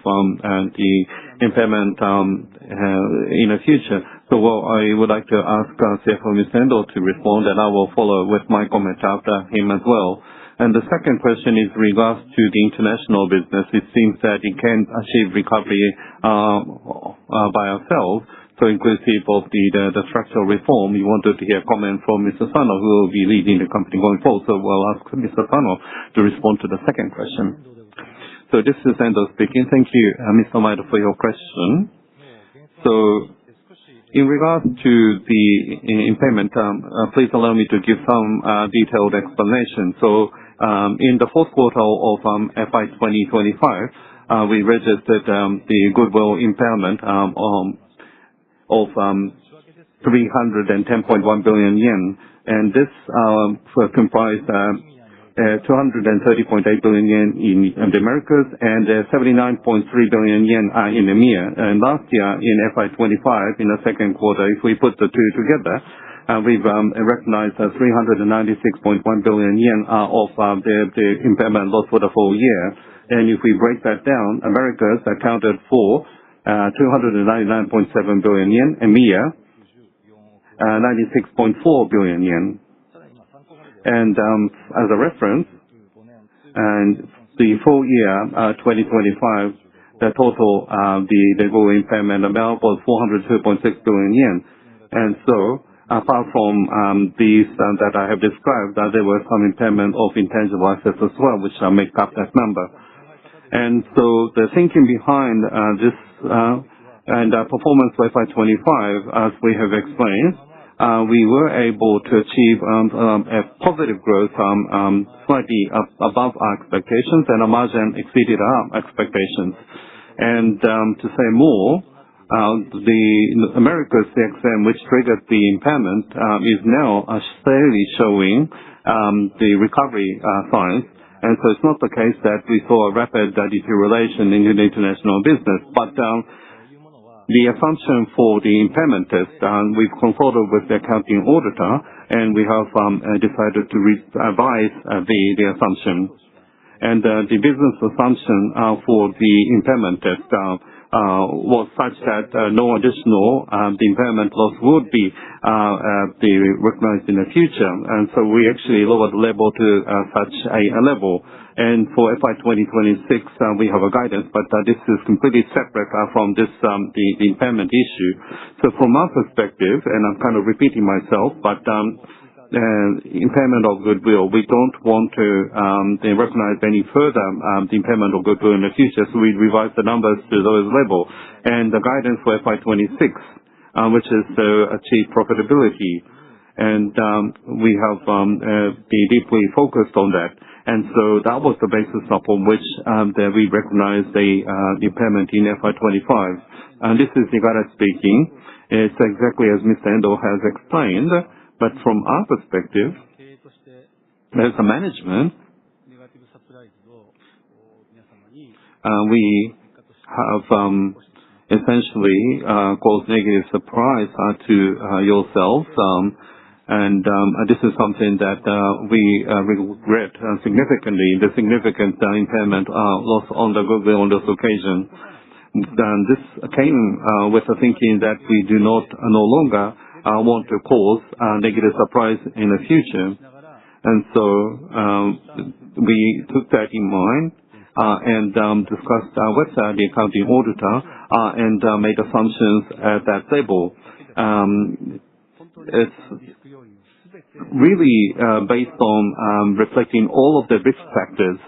S1: the impairment in the future. So I would like to ask CFO Mr. Endo to respond, and I will follow with my comment after him as well. And the second question is regards to the international business. It seems that it can achieve recovery by ourselves, so inclusive of the structural reform. We wanted to hear a comment from Mr. Sano, who will be leading the company going forward. So we'll ask Mr. Sano to respond to the second question. So this is Endo speaking. Thank you, Mr. Maeda, for your question. So in regards to the impairment, please allow me to give some detailed explanation. So in the fourth quarter of FY 2025, we registered the goodwill impairment of 310.1 billion yen, and this comprised 230.8 billion yen in the Americas and 79.3 billion yen in EMEA. And last year in FY 25, in the second quarter, if we put the two together, we've recognized 396.1 billion yen of the impairment loss for the full year. And if we break that down, Americas accounted for 299.7 billion yen, EMEA 96.4 billion yen. And as a reference, and the full year 2025, the total the goodwill impairment amount was 402.6 billion yen. And so, apart from these that I have described, there were some impairment of intangible assets as well, which make up that number. And so the thinking behind this and performance for FY 25, as we have explained, we were able to achieve a positive growth slightly above our expectations, and our margin exceeded our expectations. And to say more, the Americas CXM, which triggered the impairment, is now steadily showing the recovery signs. And so it's not the case that we saw a rapid deterioration in the international business, but the assumption for the impairment test, we've consulted with the accounting auditor, and we have decided to revise the assumption. And the business assumption for the impairment test was such that no additional the impairment loss would be recognized in the future. And so we actually lowered the level to such a level. And for FY 2026, we have a guidance, but this is completely separate from this the impairment issue. So from our perspective, and I'm kind of repeating myself, but impairment of goodwill, we don't want to recognize any further the impairment of goodwill in the future, so we revise the numbers to those level. And the guidance for FY 26, which is to achieve profitability, and we have be deeply focused on that. And so that was the basis upon which that we recognized the impairment in FY 25. And this is Nigara speaking. It's exactly as Mr. Endo has explained, but from our perspective, as a management, we have essentially caused negative surprise to yourselves. And this is something that we regret significantly, the significant impairment loss on the goodwill on this occasion. And this came with the thinking that we do not no longer want to cause negative surprise in the future. And so we took that in mind and discussed with the accounting auditor and made assumptions at that level. It's really based on reflecting all of the risk factors.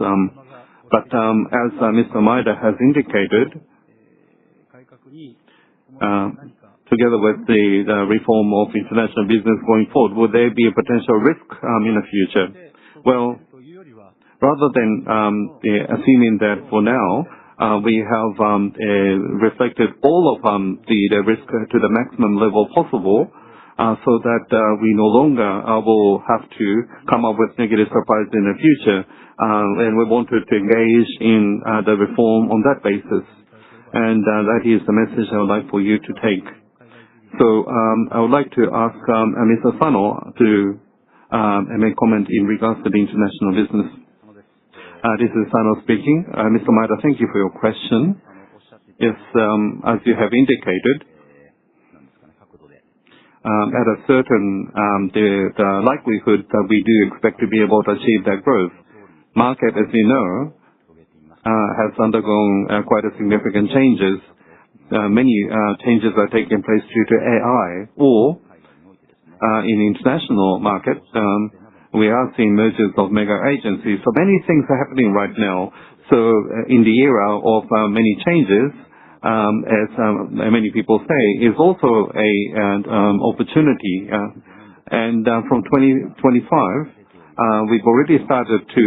S1: But as Mr. Maeda has indicated, together with the reform of international business going forward, would there be a potential risk in the future? Well, rather than assuming that for now, we have reflected all of the risk to the maximum level possible, so that we no longer will have to come up with negative surprise in the future. And we wanted to engage in the reform on that basis. And that is the message I would like for you to take. So I would like to ask Mr. Sano to make comment in regards to the international business. This is Sano speaking. Mr. Maeda, thank you for your question. Yes, as you have indicated, at a certain the likelihood that we do expect to be able to achieve that growth. Market, as you know, has undergone quite a significant changes. Many changes are taking place due to AI, or in international market, we are seeing mergers of mega agencies. So many things are happening right now. So in the era of many changes, as many people say, is also an opportunity. And from 2025, we've already started to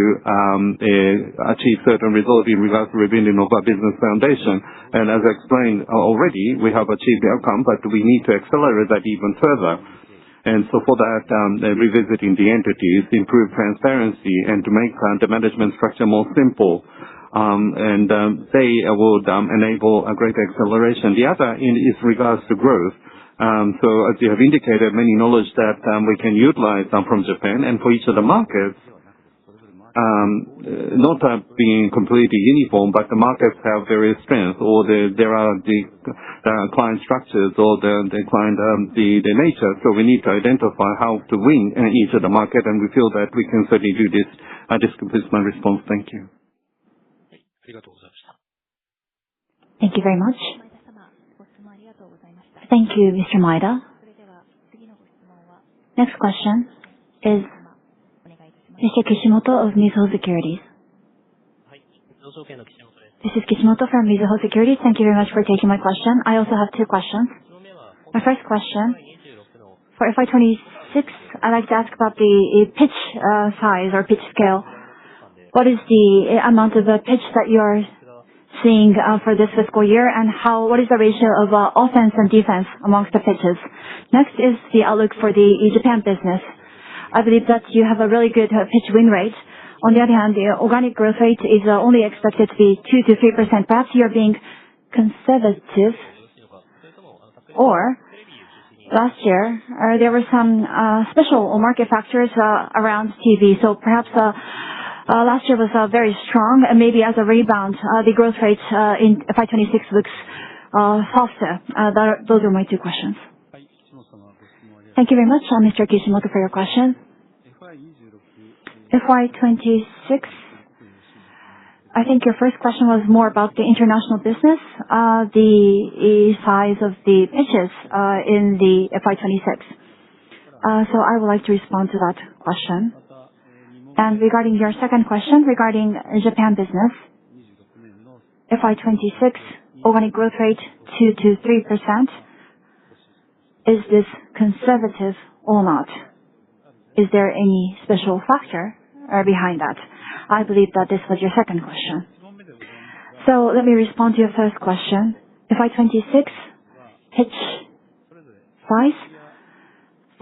S1: achieve certain results in regards to rebuilding of our business foundation. And as I explained already, we have achieved the outcome, but we need to accelerate that even further. And so for that, revisiting the entities, improve transparency, and to make the management structure more simple. And they would enable a great acceleration. The other is regards to growth. So as you have indicated, many knowledge that we can utilize from Japan, and for each of the markets, not being completely uniform, but the markets have various strengths, or there are the client structures, or the client the nature. So we need to identify how to win in each of the market, and we feel that we can certainly do this. This completes my response. Thank you.
S5: Thank you very much. Thank you, Mr. Maeda. Next question is Mr. Kishimoto of Mizuho Securities. This is Kishimoto from Mizuho Securities. Thank you very much for taking my question. I also have two questions. My first question, for FY26, I'd like to ask about the pitch size or pitch scale. What is the amount of pitch that you are seeing for this fiscal year, and what is the ratio of offense and defense amongst the pitches? Next is the outlook for the Japan business. I believe that you have a really good pitch win rate. On the other hand, the organic growth rate is only expected to be 2 to 3%. Perhaps you're being conservative. Or last year, there were some special market factors around TV. So perhaps last year was very strong, and maybe as a rebound, the growth rate in FY26 looks softer. Those are my two questions. Thank you very much, Mr. Kishimoto, for your question. FY26, I think your first question was more about the international business, the size of the pitches in the FY26. So I would like to respond to that question. And regarding your second question, regarding Japan business, FY26 organic growth rate 2 to 3%. Is this conservative or not? Is there any special factor behind that? I believe that this was your second question. So let me respond to your first question. FY26 pitch size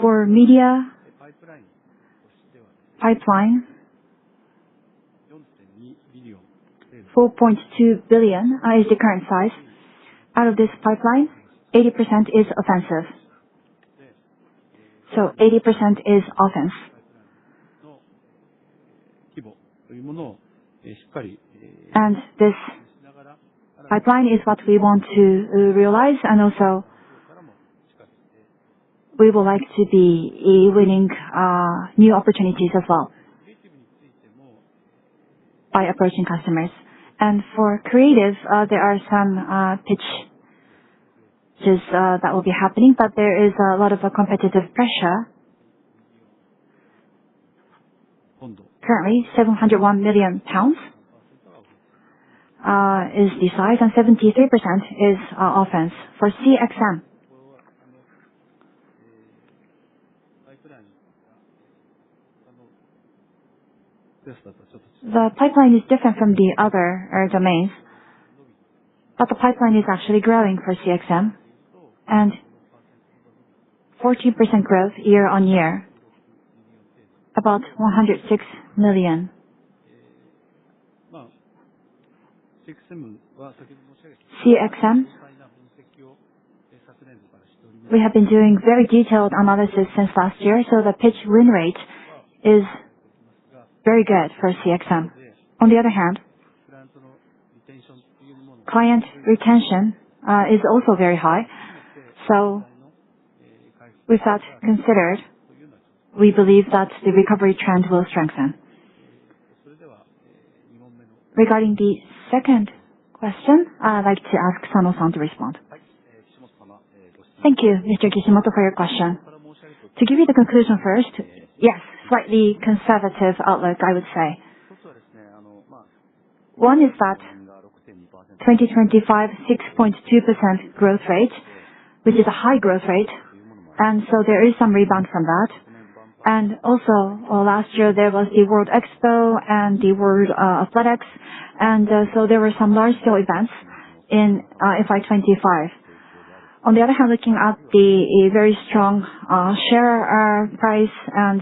S5: for media pipeline, 4.2 billion is the current size. Out of this pipeline, 80% is offensive. So 80% is offense. And this pipeline is what we want to realize, and also we would like to be winning new opportunities as well by approaching customers. And for creative, there are some pitches that will be happening, but there is a lot of competitive pressure. Currently, 701 million pounds is the size, and 73% is offense. For CXM, The pipeline is different from the other domains, but the pipeline is actually growing for CXM, and 14% growth year-on-year, about 106 million. CXM, we have been doing very detailed analysis since last year, so the pitch win rate is very good for CXM. On the other hand, client retention is also very high. So with that considered, we believe that the recovery trend will strengthen. Regarding the second question, I'd like to ask Sano-san to respond. Thank you, Mr. Kishimoto, for your question. To give you the conclusion first, yes, slightly conservative outlook, I would say. One is that 2025, 6.2% growth rate, which is a high growth rate, and so there is some rebound from that. And also, last year there was the World Expo and the World Athletics, and so there were some large-scale events in FY25. On the other hand, looking at the very strong share price and,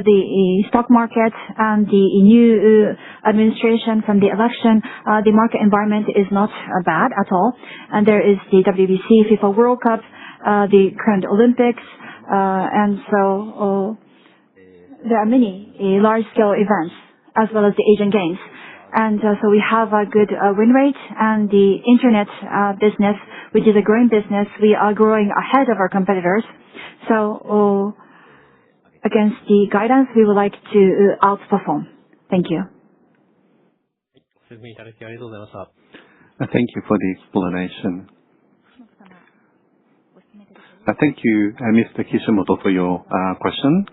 S5: the stock market and the new administration from the election, the market environment is not bad at all. And there is the WBC, FIFA World Cup, the current Olympics, and so there are many large-scale events as well as the Asian Games. And so we have a good win rate, and the internet business, which is a growing business, we are growing ahead of our competitors. So against the guidance, we would like to outperform. Thank you.
S1: Thank you for the explanation. Thank you, Mr. Kishimoto, for your question.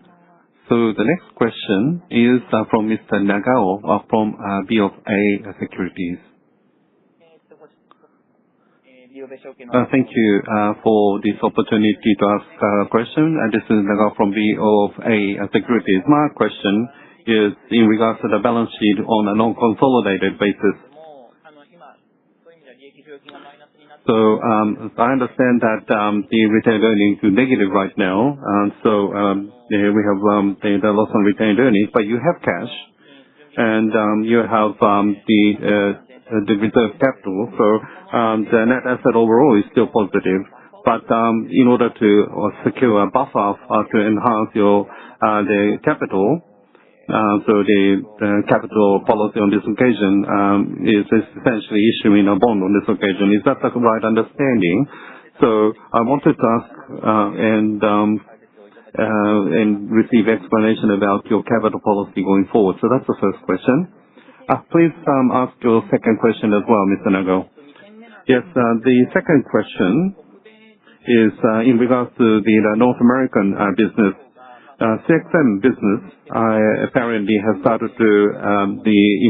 S1: So the next question is from Mr. Nagao from BofA Securities. Thank you for this opportunity to ask a question. This is Nagao from BofA Securities. My question is in regards to the balance sheet on a non-consolidated basis. So I understand that the retained earnings are negative right now. So we have the loss on retained earnings, but you have cash, and you have the reserve capital. So the net asset overall is still positive. But in order to secure a buffer to enhance your the capital, so the capital policy on this occasion is essentially issuing a bond on this occasion. Is that the right understanding? So I wanted to ask and receive explanation about your capital policy going forward. So that's the first question. Please ask your second question as well, Mr. Nagao. Yes, the second question is in regards to the North American business. CXM business apparently has started to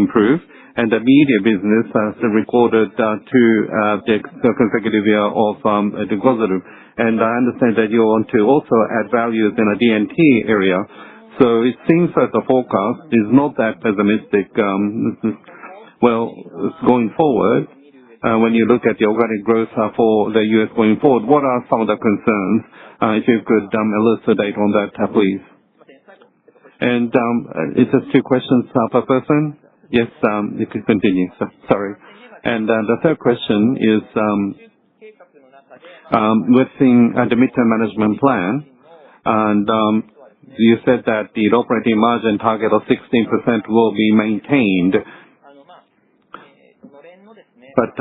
S1: improve, and the media business has recorded the consecutive year of the positive. And I understand that you want to also add values in a DNT area. So it seems that the forecast is not that pessimistic. Well, going forward, when you look at the organic growth for the U.S. going forward, what are some of the concerns? If you could elucidate on that, please. And is this two questions per person? Yes, you could continue. Sorry. And the third question is within the midterm management plan, and you said that the operating margin target of 16% will be maintained. But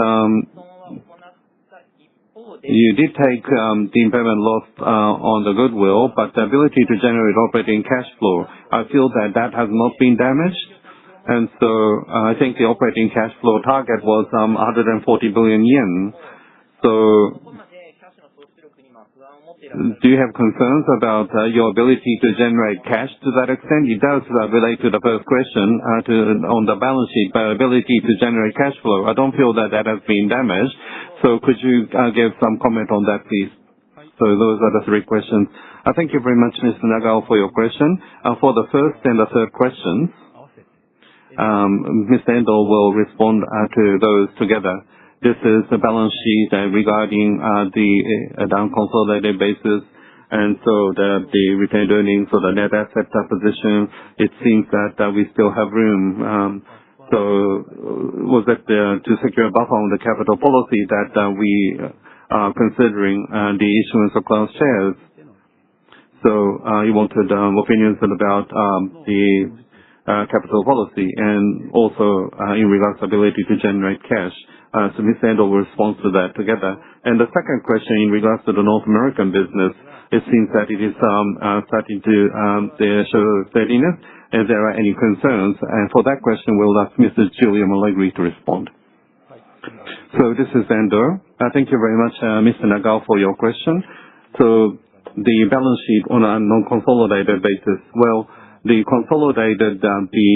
S1: you did take the impairment loss on the goodwill, but the ability to generate operating cash flow, I feel that that has not been damaged. And so I think the operating cash flow target was 140 billion yen. So do you have concerns about your ability to generate cash to that extent? It does relate to the first question on the balance sheet, but ability to generate cash flow. I don't feel that that has been damaged. So could you give some comment on that, please? So those are the three questions. Thank you very much, Mr. Nagao, for your question. For the first and the third questions, Mr. Endo will respond to those together. This is the balance sheet regarding the unconsolidated basis, and so the retained earnings or the net asset position, it seems that we still have room. So was it to secure a buffer on the capital policy that we are considering the issuance of class shares? So you wanted opinions about the capital policy and also in regards to ability to generate cash. So Mr. Endo will respond to that together. And the second question in regards to the North American business, it seems that it is starting to show steadiness. If there are any concerns, and for that question, we'll ask Mr. Giulio Mallegri to respond. So this is Endo. Thank you very much, Mr. Nagao, for your question. So the balance sheet on a non-consolidated basis, well, the consolidated the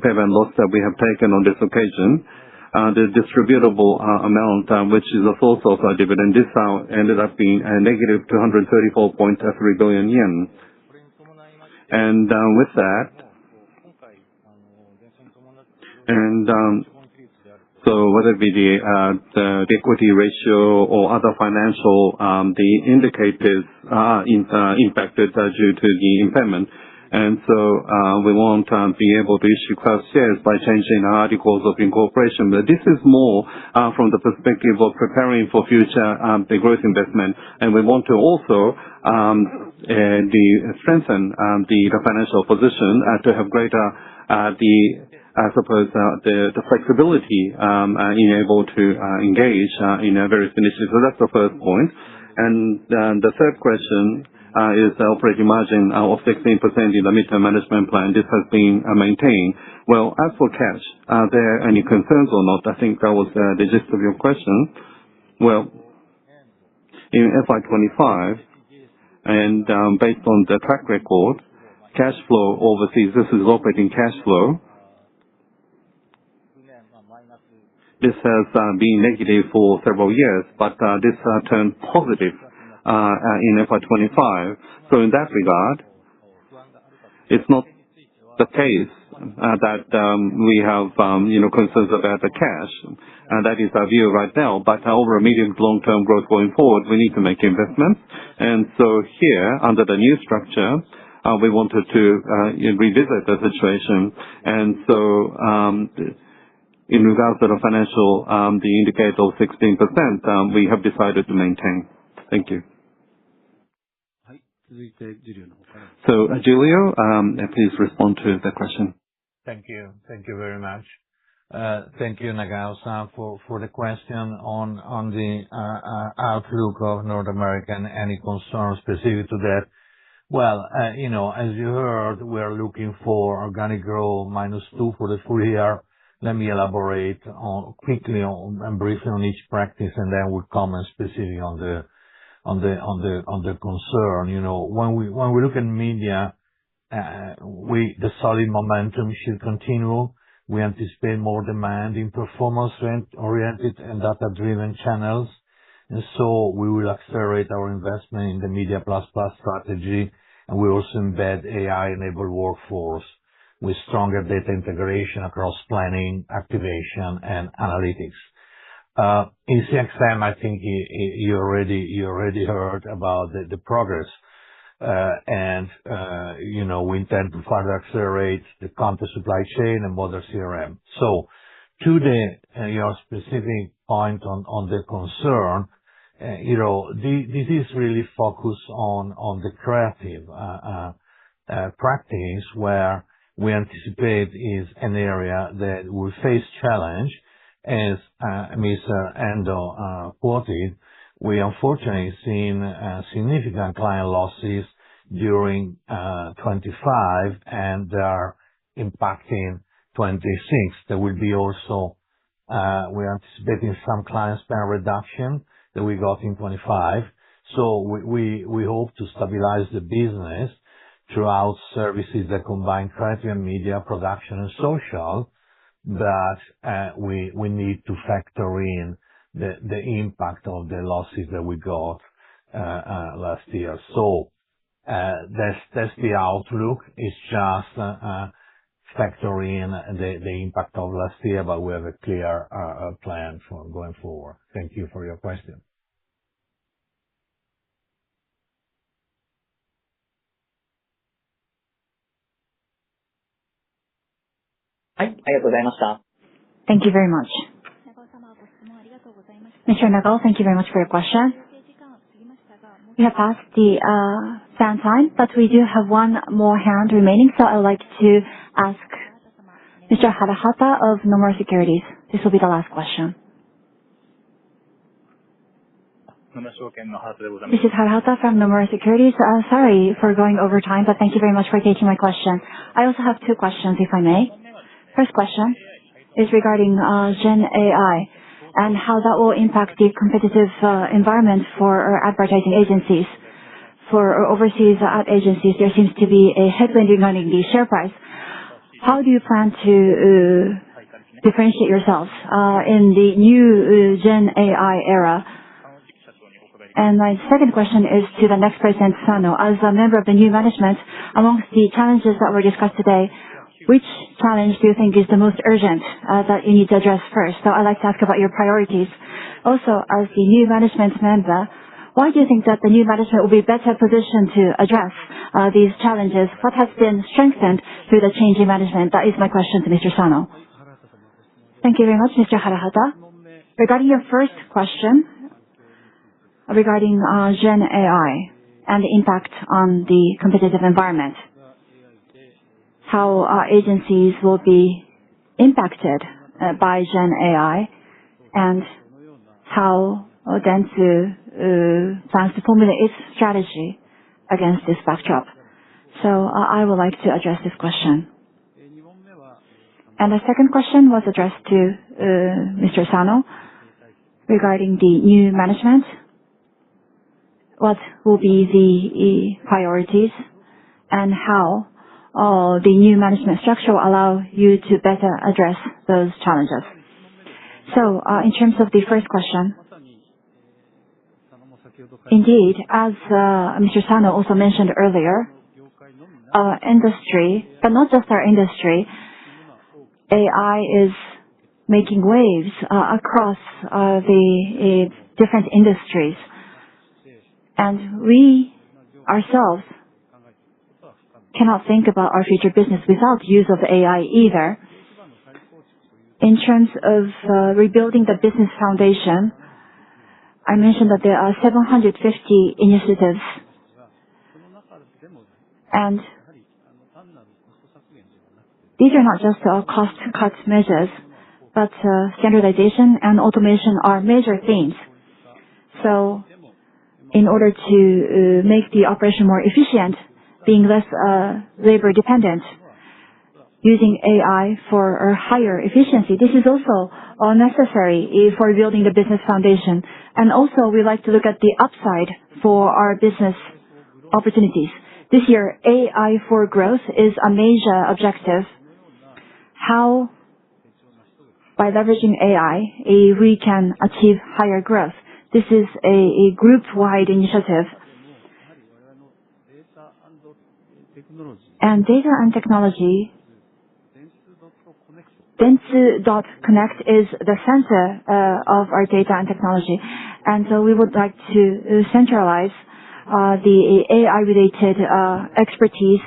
S1: impairment loss that we have taken on this occasion, the distributable amount, which is a source of dividend, this ended up being a negative 234.3 billion yen. And with that, and so whether it be the equity ratio or other financial, the indicators are impacted due to the impairment. And so we won't be able to issue class shares by changing our articles of incorporation. But this is more from the perspective of preparing for future the growth investment. And we want to also strengthen the financial position to have greater the flexibility in able to engage in various initiatives. So that's the first point. And the third question is the operating margin of 16% in the midterm management plan. This has been maintained. Well, as for cash, are there any concerns or not? I think that was the gist of your question. Well, in FY25, and based on the track record, cash flow overseas, this is operating cash flow. This has been negative for several years, but this turned positive in FY25. So in that regard, it's not the case that we have concerns about the cash. That is our view right now. But over a medium to long-term growth going forward, we need to make investments. And so here, under the new structure, we wanted to revisit the situation. And so in regards to the financial, the indicator of 16%, we have decided to maintain. Thank you. So, Giulio, please respond to the question.
S3: Thank you. Thank you very much. Thank you, Nagao-san, for the question on the outlook of North America and any concerns specific to that. Well, as you heard, we are looking for organic growth -2 for the full year. Let me elaborate quickly and briefly on each practice, and then we'll comment specifically on the concern. When we look at media, the solid momentum should continue. We anticipate more demand in performance-oriented and data-driven channels, and so we will accelerate our investment in the Media++ strategy, and we also embed AI-enabled workforce with stronger data integration across planning, activation, and analytics. In CXM, I think you already heard about the progress, and we intend to further accelerate the content supply chain and modern CRM. So, to your specific point on the concern, this is really focused on the creative practice where we anticipate is an area that will face challenge. As Mr. Endo quoted, we unfortunately seen significant client losses during 25, and they are impacting 26. There will be also, we're anticipating some client spend reduction that we got in 25. So we hope to stabilize the business throughout services that combine creative and media production and social, but we need to factor in the impact of the losses that we got last year. So that's the outlook. It's just factor in the impact of last year, but we have a clear plan for going forward. Thank you for your question.
S5: Thank you very much. Mr. Nagao, thank you very much for your question. We have passed the stand time, but we do have one more hand remaining, so I would like to ask Mr. Harahata of Nomura Securities. This will be the last question. This is Harahata from Nomura Securities. Sorry for going over time, but thank you very much for taking my question. I also have two questions, if I may. First question is regarding Gen AI and how that will impact the competitive environment for our advertising agencies. For our overseas ad agencies, there seems to be a headwind regarding the share price. How do you plan to differentiate yourselves in the new Gen AI era? And my second question is to the next President Sano. As a member of the new management, amongst the challenges that were discussed today, which challenge do you think is the most urgent that you need to address first? So I'd like to ask about your priorities. Also, as the new management member, why do you think that the new management will be better positioned to address these challenges? What has been strengthened through the change in management? That is my question to Mr. Sano. Thank you very much, Mr. Harahata. Regarding your first question, regarding Gen AI and the impact on the competitive environment, how agencies will be impacted by Gen AI, and how Dentsu plans to formulate its strategy against this backdrop. So I would like to address this question. And the second question was addressed to Mr. Sano regarding the new management. What will be the priorities and how the new management structure will allow you to better address those challenges. So, in terms of the first question, indeed, as Mr. Sano also mentioned earlier, our industry, but not just our industry, AI is making waves across the different industries. And we ourselves cannot think about our future business without use of AI either. In terms of rebuilding the business foundation, I mentioned that there are 750 initiatives, and these are not just cost cut measures, but standardization and automation are major themes. So, in order to make the operation more efficient, being less labor dependent, using AI for a higher efficiency, this is also necessary for building the business foundation. And also, we like to look at the upside for our business opportunities. This year, AI for growth is a major objective. How, by leveraging AI, we can achieve higher growth. This is a group-wide initiative. And data and technology, Dentsu.Connect is the center of our data and technology. And so we would like to centralize the AI-related expertise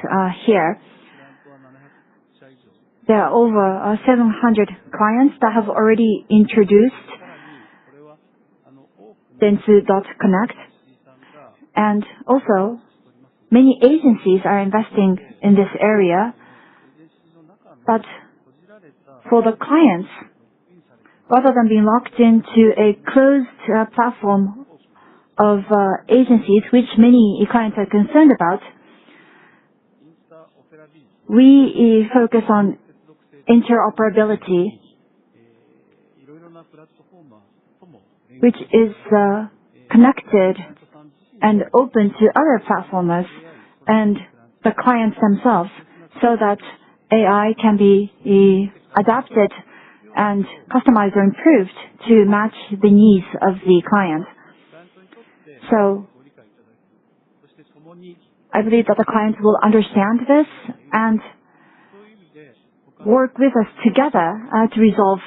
S5: here. There are over 700 clients that have already introduced Dentsu.Connect. And also, many agencies are investing in this area. But for the clients, rather than being locked into a closed platform of agencies, which many clients are concerned about, we focus on interoperability, which is connected and open to other platformers and the clients themselves, so that AI can be adapted and customized or improved to match the needs of the client. So I believe that the clients will understand this, and work with us together to resolve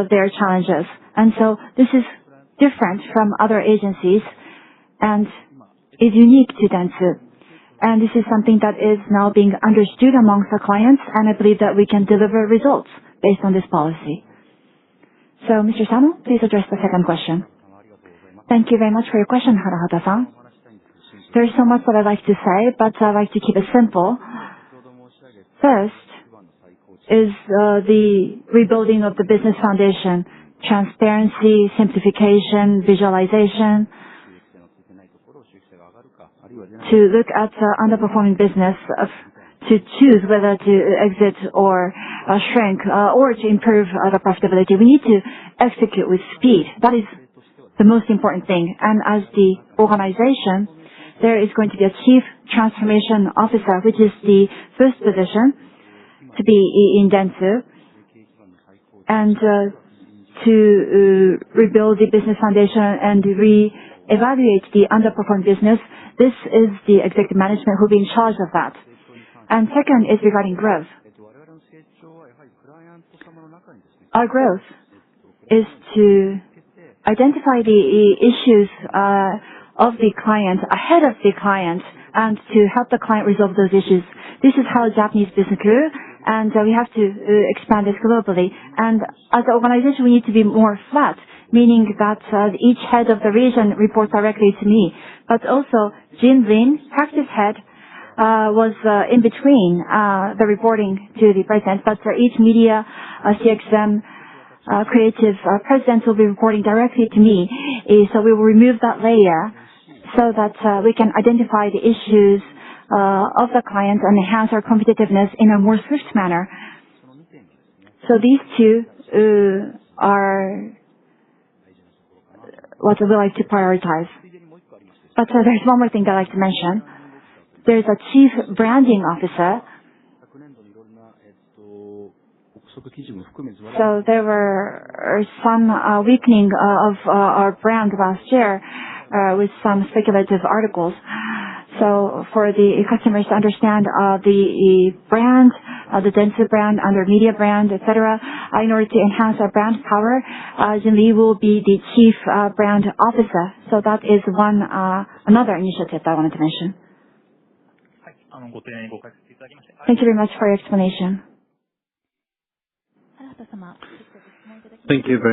S5: their challenges. And so this is different from other agencies and is unique to Dentsu. And this is something that is now being understood amongst our clients, and I believe that we can deliver results based on this policy. So, Mr. Sano, please address the second question. Thank you very much for your question, Harahata-san. There's so much that I'd like to say, but I'd like to keep it simple. First is the rebuilding of the business foundation, transparency, simplification, visualization, to look at underperforming business, to choose whether to exit or shrink or to improve the profitability. We need to execute with speed. That is the most important thing. And as the organization, there is going to be a Chief Transformation Officer, which is the first position to be in Dentsu, and to rebuild the business foundation and re-evaluate the underperformed business. This is the executive management who will be in charge of that. And second is regarding growth. Our growth is to identify the issues of the client ahead of the client and to help the client resolve those issues. This is how Japanese business grew, and we have to expand this globally. And as an organization, we need to be more flat, meaning that each head of the region reports directly to me. But also, Jin Lin, practice head, was in between the reporting to the president, but each media, CXM, creative president will be reporting directly to me. So we will remove that layer so that we can identify the issues of the client and enhance our competitiveness in a more swift manner. So these two are what we like to prioritize. But there's one more thing that I'd like to mention. There's a Chief Branding Officer. So there were some weakening of our brand last year with some speculative articles. So for the customers to understand the brand, the Dentsu brand, under media brand, etc., in order to enhance our brand power, Jin Lee will be the Chief Brand Officer. So that is one another initiative that I wanted to mention. Thank you very much for your explanation.
S1: Thank you very